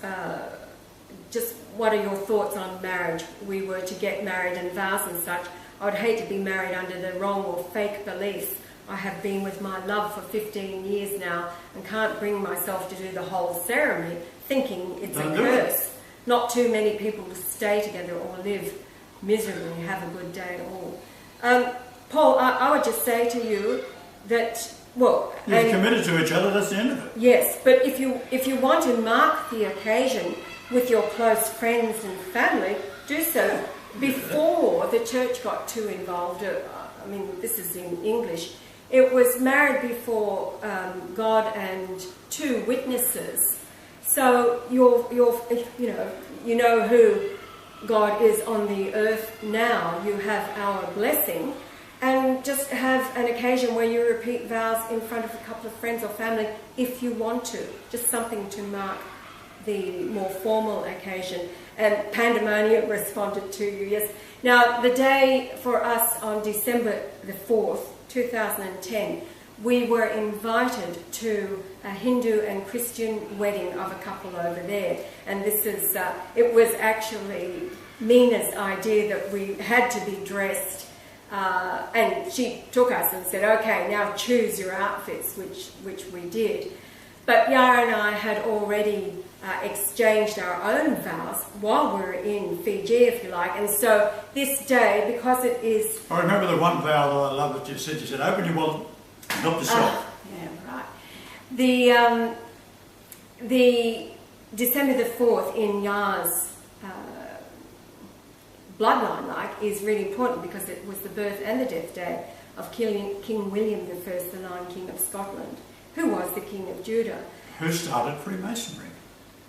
just what are your thoughts on marriage? We were to get married and vows and such. I would hate to be married under the wrong or fake beliefs. I have been with my love for 15 years now and can't bring myself to do the whole ceremony, thinking it's a curse. Not too many people stay together or live miserably, have a good day at all. Paul, I would just say to you that, well... You've committed to each other, that's the end of it. Yes, but if you want to mark the occasion with your close friends and family, do so before the church got too involved. I mean, this is in English. It was married before God and 2 witnesses. So you know who God is on the earth now. You have our blessing, and just have an occasion where you repeat vows in front of a couple of friends or family if you want to. Just something to mark the more formal occasion. And Pandemonium responded to you, yes. Now, the day for us on December the 4th, 2010, we were invited to a Hindu and Christian wedding of a couple over there. And this is, it was actually Mina's idea that we had to be dressed. And she took us and said, okay, now choose your outfits, which we did. But Yara and I had already exchanged our own vows while we were in Fiji, if you like. And so this day, because it is... I remember the one vow that I love that you said. You said, open your wallet and help yourself. Yeah, right. The December the 4th in Yara's bloodline, is really important because it was the birth and the death day of King William I, the Lion King of Scotland, who was the King of Judah. Who started Freemasonry.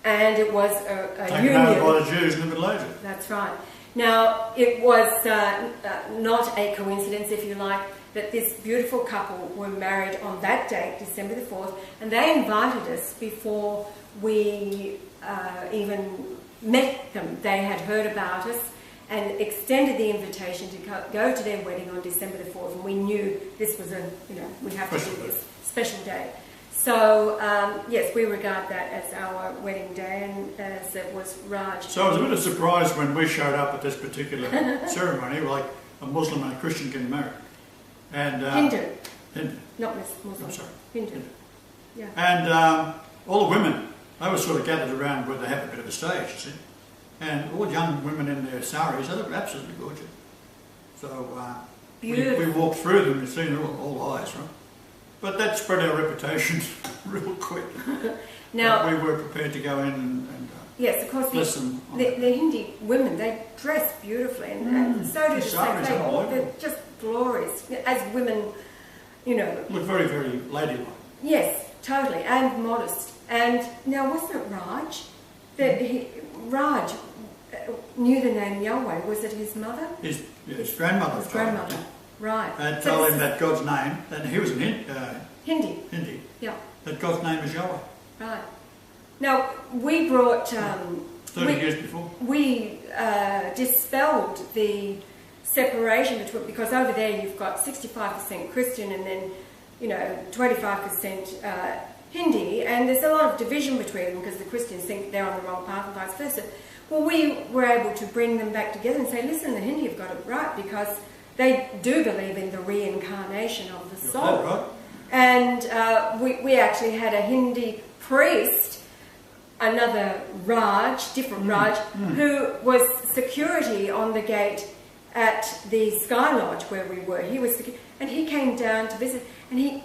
And it was a taken union. over by the Jews in the Middle Ages. That's right. Now, it was not a coincidence, if you like, that this beautiful couple were married on that date, December the 4th, and they invited us before we even met them. They had heard about us and extended the invitation to go to their wedding on December the 4th, and we knew this was we have to do this special day. So, yes, we regard that as our wedding day, and as it was Raj. So I was a bit of surprise when we showed up at this particular ceremony, like a Muslim and a Christian getting married. And, Hindu. Not Muslim. I'm sorry. Hindu. Yeah. And all the women, they were sort of gathered around where they have a bit of a stage, you see. And all young women in their saris, they look absolutely gorgeous. So we walked through them and seen all eyes, right? But that spread our reputation real quick. Now, but we were prepared to go in and yes, of course, listen. The Hindi women, they dress beautifully, and so do the same. They're just glorious. As women, look very, very ladylike. Yes, totally, and modest. And now, wasn't it Raj? Raj knew the name Yahweh. Was it his mother? His grandmother. His grandmother. Right. And told him that God's name, that he was an Hindi. Yeah. That God's name is Yahweh. Right. Now, we brought... 30 years before. We dispelled the separation between... Because over there you've got 65% Christian and then, 25% Hindi, and there's a lot of division between them because the Christians think they're on the wrong path and vice versa. Well, we were able to bring them back together and say, listen, the Hindi have got it right because they do believe in the reincarnation of the soul. Right. And we actually had a Hindi priest, another Raj, different Raj, who was security on the gate at the Sky Lodge where we were. And he came down to visit, and he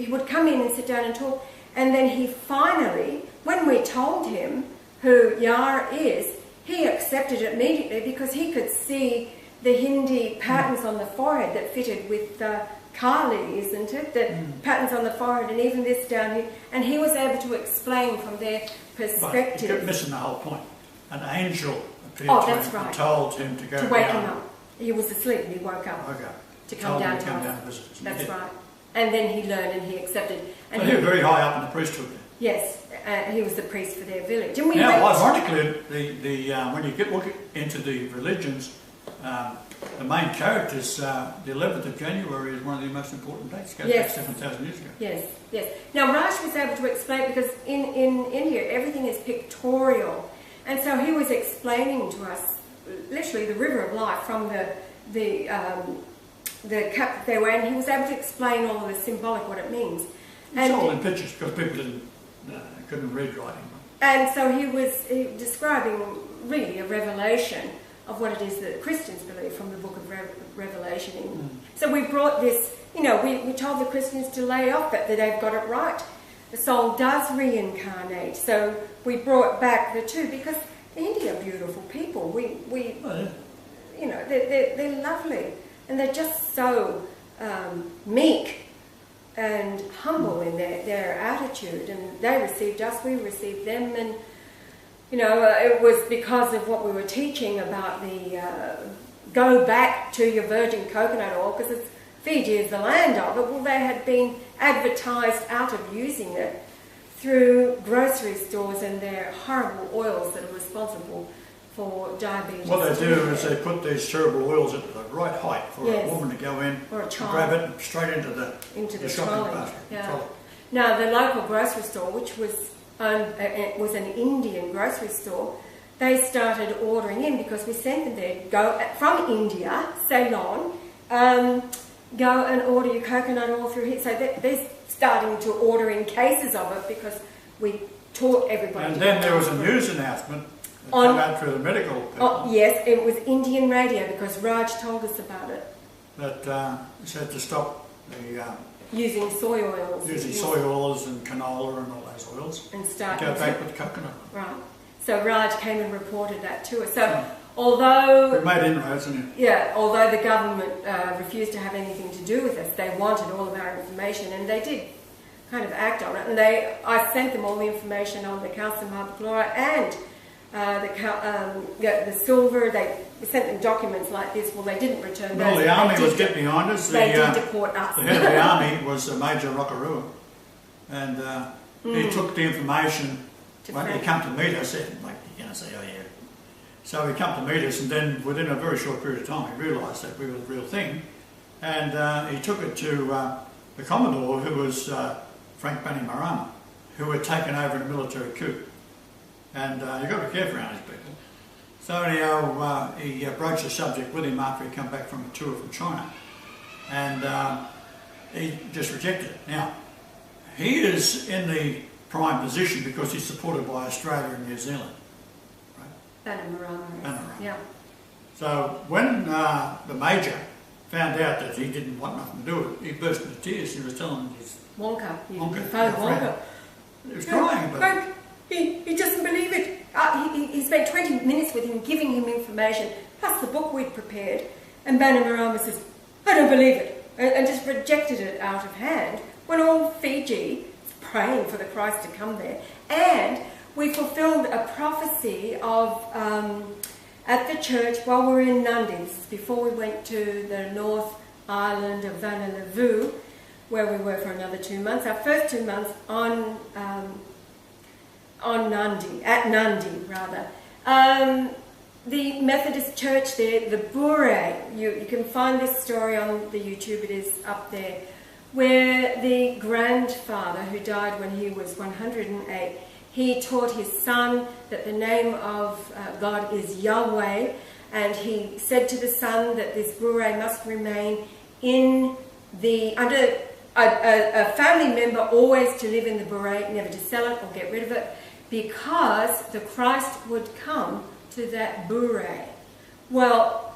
would come in and sit down and talk, and then he finally, when we told him who Yar is, he accepted it immediately because he could see the Hindi patterns on the forehead that fitted with Kali, isn't it? The patterns on the forehead, and even this down here, and he was able to explain from their perspective. But you kept missing the whole point. An angel appeared to him and told him to go to wake him up. He was asleep and he woke up to come down to us. Visit us. That's right. And then he learned and he accepted. And so he was very high up in the priesthood. Yes, he was the priest for their village. And ironically, when you look into the religions, the main characters, the 11th of January is one of the most important dates. It goes back 7,000 years ago. Yes. Now, Raj was able to explain, because in India, everything is pictorial. And so he was explaining to us, literally, the river of life from the cup that they were in. He was able to explain all of the symbolic, what it means. It's all in pictures, because people couldn't read writing. And so he was describing, really, a revelation of what it is that Christians believe from the book of Revelation. So we brought this, we told the Christians to lay off that they've got it right. The soul does reincarnate. So we brought back the two because the Hindi are beautiful people. They're lovely. And they're just so meek and humble in their attitude. And they received us, we received them, and it was because of what we were teaching about the go back to your virgin coconut oil, because Fiji is the land of it. Well, they had been advertised out of using it through grocery stores and their horrible oils that are responsible for diabetes. What they do is too. they put these cerebral oils at the right height for Yes. a woman to go in, Or a and child. grab it and straight into the shopping trolley. basket. Yeah. Trolley. Now, the local grocery store, which it was an Indian grocery store, they started ordering in because we sent them there. Go from India, Ceylon, go and order your coconut oil through here. So they're starting to order in cases of it because we taught everybody. And then there was a news announcement that On- came out through the medical people Oh, yes, it was Indian radio because Raj told us about it. that said to stop the Using soy oils. using soy oils and canola and all those oils. And And start go using- back with coconut. Right. So Raj came and reported that to us. So We although made inroads, and although the government refused to have anything to do with us, they wanted all of our information, and they did kind of act on it. And I sent them all the information on the calcium hypochlorite and the silver. We sent them documents like this. Well, they didn't return well, those. the army They was did- getting behind us. They did deport us. The head of the army was Major Rockaroo, and he took the information. To When he Frank. come to meet us, like you're going to say, oh yeah. So he come to meet us, and then within a very short period of time, he realised that we were the real thing, and he took it to the Commodore, who was Frank Bainimarama, who had taken over in a military coup. And you've got to be careful around these people. So anyhow, he broached the subject with him after he come back from a tour from China, and he just rejected it. Now, he is in the prime position because he's supported by Australia and New Zealand. Bainimarama. Bainimarama. Yeah. So when the Major found out that he didn't want nothing to do with it, he burst into tears. He was telling his Wonka. You Wonka, phoned our friend. Wonka. He was crying, but Frank, he doesn't believe it. He spent 20 minutes with him, giving him information, plus the book we'd prepared. And Bainimarama says, I don't believe it, and just rejected it out of hand. When all Fiji is praying for the Christ to come there. And we fulfilled a prophecy of, at the church while we were in Nandi, this is before we went to the North Island of Vanalavu, where we were for another 2 months. Our first 2 months on Nandi, at Nandi rather. The Methodist church there, the Bure, you can find this story on the YouTube, it is up there, where the grandfather who died when he was 108, he taught his son that the name of God is Yahweh, and he said to the son that this Bure must remain in under a family member, always to live in the Bure, never to sell it or get rid of it, because the Christ would come to that Bure. Well,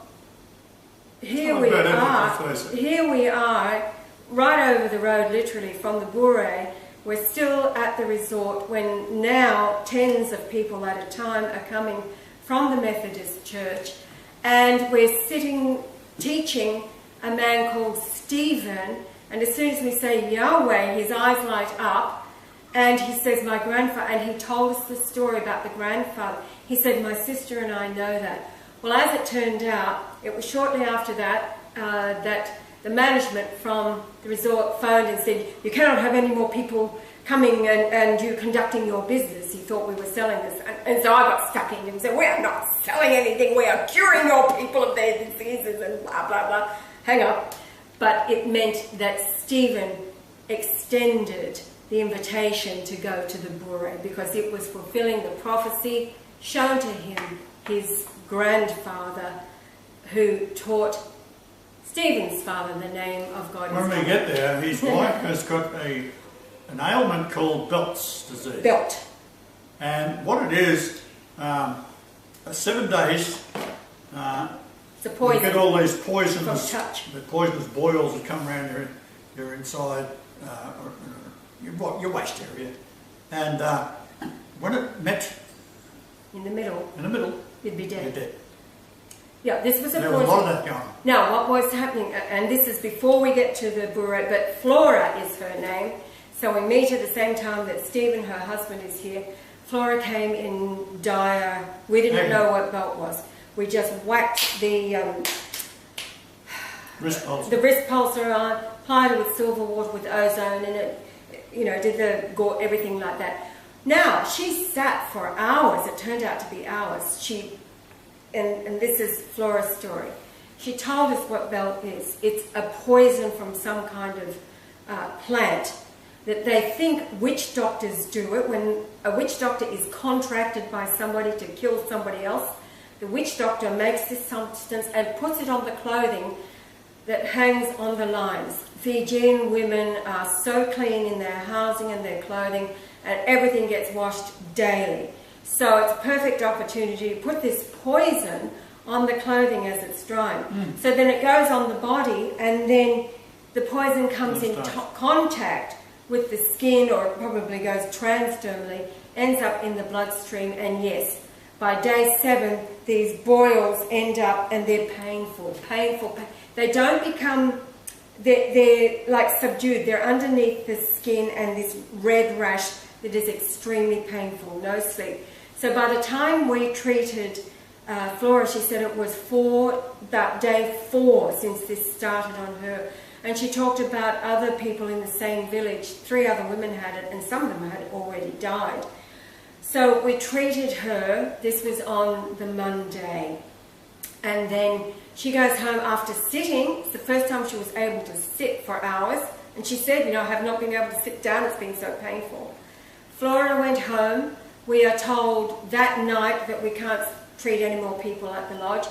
here we are, right over the road, literally, from the Bure. We're still at the resort when now tens of people at a time are coming from the Methodist Church, and we're sitting teaching a man called Stephen, and as soon as we say Yahweh, his eyes light up, and he says, my grandfather, and he told us the story about the grandfather. He said, my sister and I know that. Well, as it turned out, it was shortly after that that the management from the resort phoned and said, you cannot have any more people coming and you conducting your business. He thought we were selling this. And so I got stuck in and said, we are not selling anything. We are curing your people of their diseases and blah, blah, blah. Hang up. But it meant that Stephen extended the invitation to go to the Bure because it was fulfilling the prophecy shown to him, his grandfather, who taught Stephen's father the name of God. when we get there, his wife has got an ailment called Belt's disease. Belt. And what it is, 7 days, It's a you poison get all these from poisonous, touch. the poisonous boils that come around your inside, your waist area. And when it met In the middle, in the middle, you'd be you're dead. dead. Yeah, this was a There was a lot poison. of that going on. Now, what was happening, and this is before we get to the Bure, but Flora is her name. So we meet at the same time that Stephen, her husband, is here. Flora came in dire, we didn't know what Belt was. We just whacked the Wrist pulse. wrist pulsar on, applied it with silver water with ozone, and it, did the gore, everything like that. Now, she sat for hours, it turned out to be hours. She and this is Flora's story. She told us what belt is. It's a poison from some kind of plant that they think witch doctors do it. When a witch doctor is contracted by somebody to kill somebody else, the witch doctor makes this substance and puts it on the clothing that hangs on the lines. Fijian women are so clean in their housing and their clothing, and everything gets washed daily. So it's a perfect opportunity to put this poison on the clothing as it's drying. So then it goes on the body, and then the poison comes in contact with the skin, or it probably goes transdermally, ends up in the bloodstream, and yes, by day 7, these boils end up, and they're painful. They don't become, they're like subdued. They're underneath the skin, and this red rash that is extremely painful, no sleep. So by the time we treated Flora, she said it was about day 4 since this started on her. And she talked about other people in the same village. 3 other women had it, and some of them had already died. So we treated her. This was on the Monday. And then she goes home after sitting. It's the first time she was able to sit for hours. And she said, I have not been able to sit down. It's been so painful. Flora went home. We are told that night that we can't treat any more people at the lodge.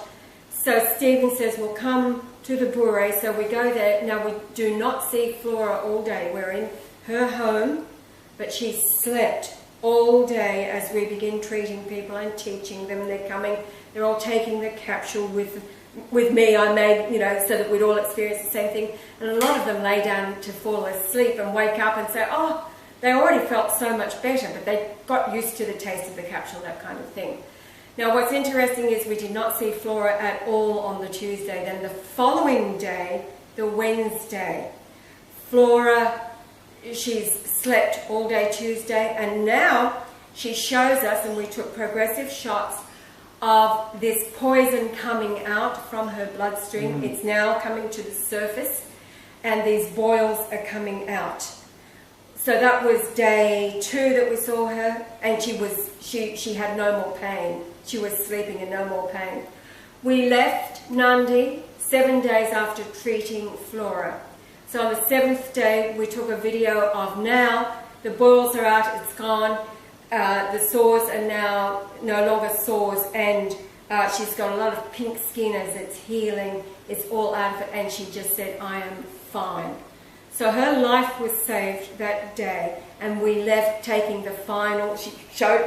So Stephen says, we'll come to the Bure. So we go there. Now, we do not see Flora all day. We're in her home, but she slept all day as we begin treating people and teaching them. They're coming. They're all taking the capsule with me. I made, so that we'd all experience the same thing. And a lot of them lay down to fall asleep and wake up and say, oh, they already felt so much better, but they got used to the taste of the capsule, that kind of thing. Now, what's interesting is we did not see Flora at all on the Tuesday. Then the following day, the Wednesday, Flora, she's slept all day Tuesday, and now she shows us, and we took progressive shots of this poison coming out from her bloodstream. It's now coming to the surface, and these boils are coming out. So that was day 2 that we saw her, and she had no more pain. She was sleeping and no more pain. We left Nandi 7 days after treating Flora. So on the 7th day, we took a video of now the boils are out, it's gone, the sores are now no longer sores, and she's got a lot of pink skin as it's healing. It's all out of it, and she just said, I am fine. So her life was saved that day, and we left taking the final. She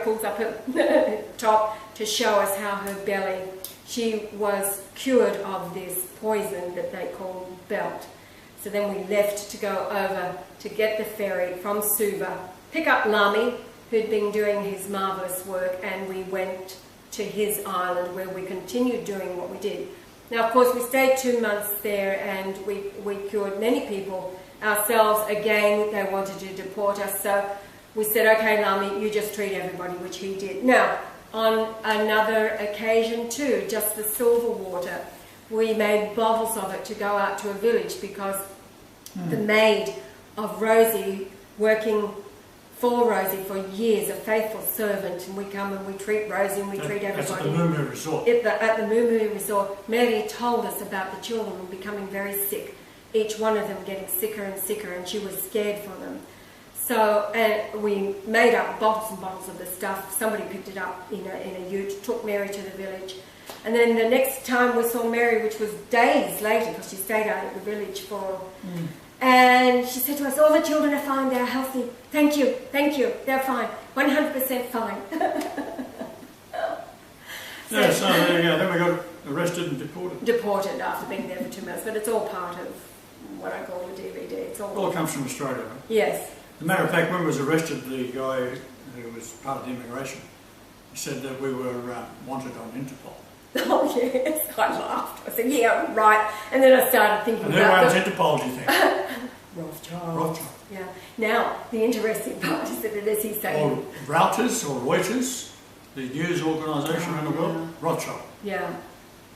pulls up her top to show us how her belly. She was cured of this poison that they call belt. So then we left to go over to get the ferry from Suva, pick up Lami, who'd been doing his marvellous work, and we went to his island where we continued doing what we did. Now, of course, we stayed 2 months there, and we cured many people. Ourselves, again, they wanted to deport us, so we said, okay, Lami, you just treat everybody, which he did. Now, on another occasion too, just the silver water, we made bottles of it to go out to a village because the maid of Rosie, working for Rosie for years, a faithful servant, and we come and we treat Rosie and we treat everybody. That's at the Mumu Resort. At the Mumu Resort, Mary told us about the children becoming very sick. Each one of them getting sicker and sicker, and she was scared for them. So, and we made up bottles and bottles of the stuff. Somebody picked it up in a ute, took Mary to the village. And then the next time we saw Mary, which was days later, because she stayed out at the village for... And she said to us, all the children are fine, they're healthy. Thank you, they're fine. 100% fine. Yeah, so there you go. Then we got arrested and deported. Deported after being there for 2 months, but it's all part of what I call the DVD. It's all comes from Australia, right? Yes. As a matter of fact, when we was arrested, the guy who was part of the immigration, he said that we were wanted on Interpol. Oh yes, I laughed. I said, yeah, right. And then I started thinking and about... And who owns Interpol, do you think? Rothschild. Yeah. Now, the interesting part is that as he's saying... Or Reuters or Reuters, the news organisation around the world, Rothschild. Yeah.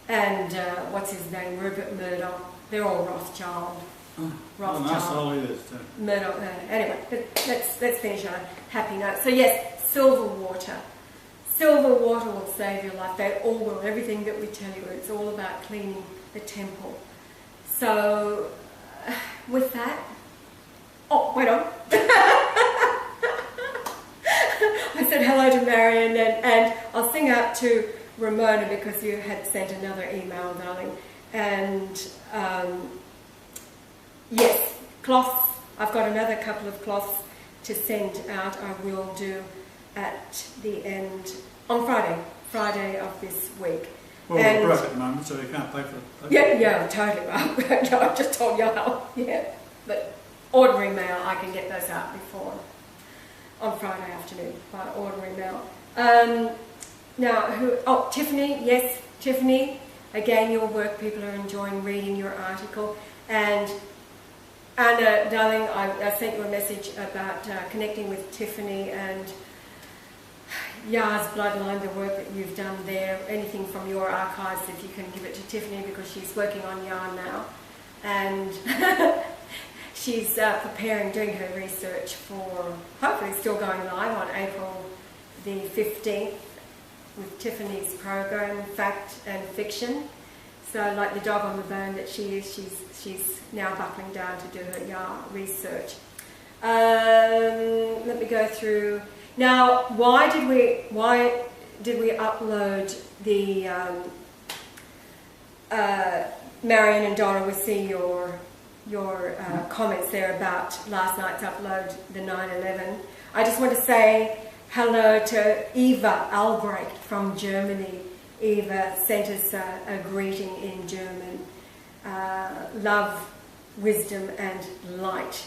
And what's his name? Rupert Murdoch. They're all Rothschild. Rothschild. That's all it is too. Murdoch. Anyway, let's finish on a happy note. So yes, silver water. Silver water will save your life. They all will. Everything that we tell you, it's all about cleaning the temple. So, with that, oh, wait on. I said hello to Marion, and I'll sing out to Ramona because you had sent another email, darling. And yes, cloths. I've got another couple of cloths to send out. I will do at the end on Friday of this week. Well, we're broke at the moment, so you can't pay for it. Yeah, totally. I just told you how. Yeah, but ordinary mail, I can get those out before on Friday afternoon by ordinary mail. Now, Tiffany? Yes, Tiffany. Again, your work, people are enjoying reading your article. And Anna, darling, I sent you a message about connecting with Tiffany and Yah's Bloodline, the work that you've done there. Anything from your archives, if you can give it to Tiffany, because she's working on Yah now. And she's doing her research for, hopefully still going live on April the 15th with Tiffany's program, Fact and Fiction. So like the dog on the bone that she is, she's now buckling down to do her Yah research. Let me go through. Now, why did we upload the Marion and Donna? We see your comments there about last night's upload, the 9/11. I just want to say hello to Eva Albrecht from Germany. Eva sent us a greeting in German. Love, wisdom and light.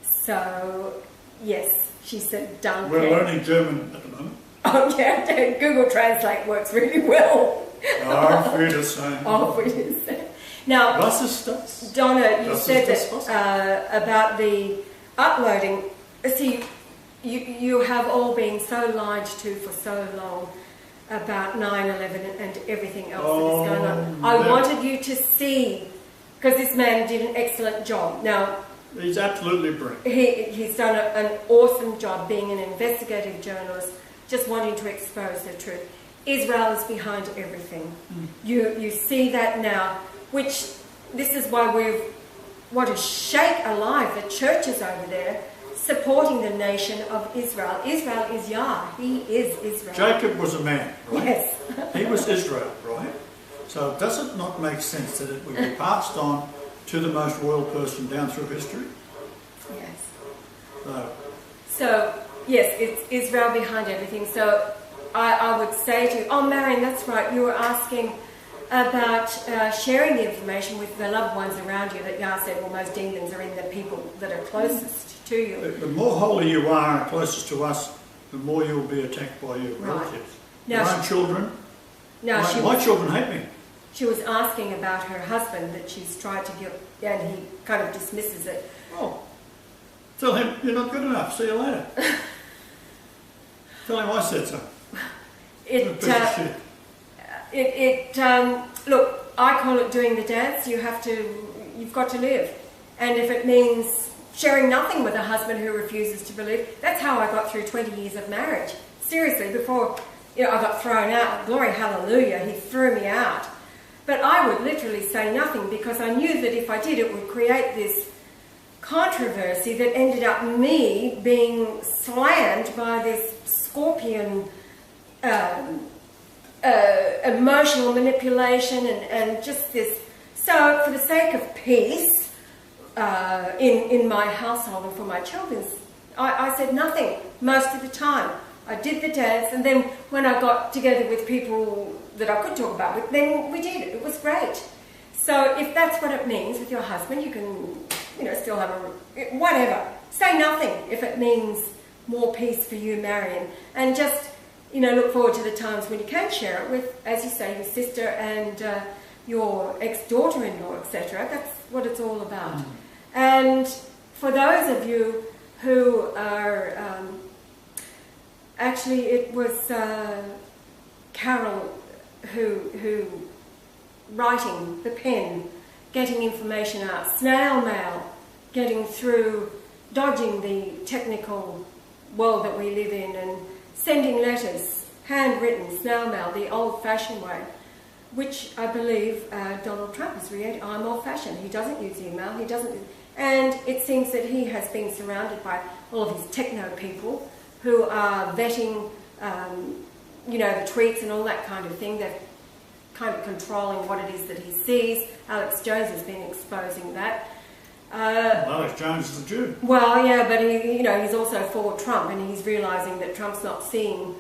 So, yes, she said danke. We're learning German at the moment. Oh yeah, Google Translate works really well. Auf Wiedersehen. Auf Wiedersehen. Now, Was ist das? Donna, you Das said ist that das about the uploading. See, you have all been so lied to for so long about 9/11 and everything else that is going on. I wanted you to see, because this man did an excellent job. Now, he's absolutely brilliant. he's done an awesome job being an investigative journalist, just wanting to expose the truth. Israel is behind everything. You see that now, which this is why we want to shake alive the churches over there supporting the nation of Israel. Israel is Yah. He is Israel. Jacob was a man, right? Yes. He was Israel, right? So does it not make sense that it would be passed on to the most royal person down through history? Yes. So, yes, it's Israel behind everything. So I would say to you, oh, Marion, that's right, you were asking about sharing the information with the loved ones around you, that Yah said, well, most demons are in the people that are closest to you. The more holy you are and closest to us, the more you'll be attacked by your relatives. Now, your own children. Now my children hate me. She was asking about her husband that she's tried to give, and he kind of dismisses it. Oh, tell him you're not good enough. See you later. Tell him I said so. Look, I call it doing the dance. You've got to live. And if it means sharing nothing with a husband who refuses to believe, that's how I got through 20 years of marriage. Seriously, before I got thrown out, glory hallelujah, he threw me out. But I would literally say nothing, because I knew that if I did, it would create this controversy that ended up me being slammed by this scorpion emotional manipulation and just this. So for the sake of peace in my household and for my children, I said nothing most of the time. I did the dance, and then when I got together with people that I could talk about with, then we did it. It was great. So if that's what it means with your husband, you can, still have whatever. Say nothing if it means more peace for you, Marion. And just, look forward to the times when you can share it with, as you say, your sister and your ex-daughter-in-law, etc. That's what it's all about. And for those of you who are... actually, it was Carol who writing the pen, getting information out, snail mail, getting through, dodging the technical world that we live in, and sending letters, handwritten snail mail the old-fashioned way, which I believe Donald Trump has reacted. I'm old-fashioned. He doesn't use email. He doesn't, and it seems that he has been surrounded by all of his techno people who are vetting, you know, the tweets and all that kind of thing. They're kind of controlling what it is that he sees. Alex Jones has been exposing that. Well, Alex Jones is a Jew. Well, yeah, but he, you know, he's also for Trump, and he's realising that Trump's not seeing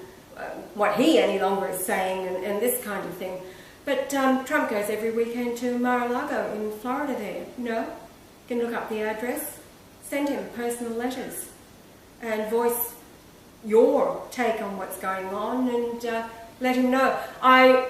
what he any longer is saying, and this kind of thing. But Trump goes every weekend to Mar-a-Lago in Florida there, you know. You can look up the address, send him personal letters, and voice your take on what's going on, and let him know. I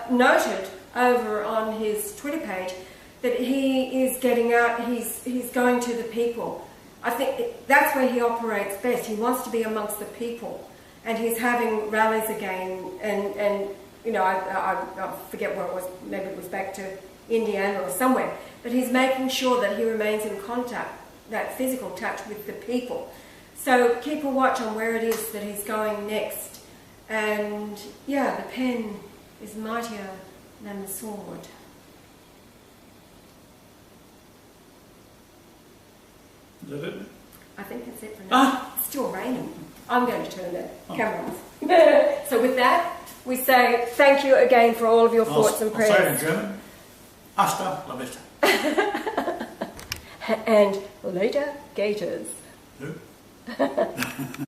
noted over on his Twitter page that he is getting out, he's going to the people. I think that's where he operates best. He wants to be amongst the people, and he's having rallies again, and you know, I forget where it was, maybe it was back to Indiana or somewhere, but he's making sure that he remains in contact, that physical touch with the people. So keep a watch on where it is that he's going next. And yeah, the pen is mightier than the sword. Is that it? I think that's it for now. It's still raining. I'm going to turn the camera off. So with that, we say thank you again for all of your thoughts and prayers. I'll say it in German. Hasta la vista. And later, gators. Who?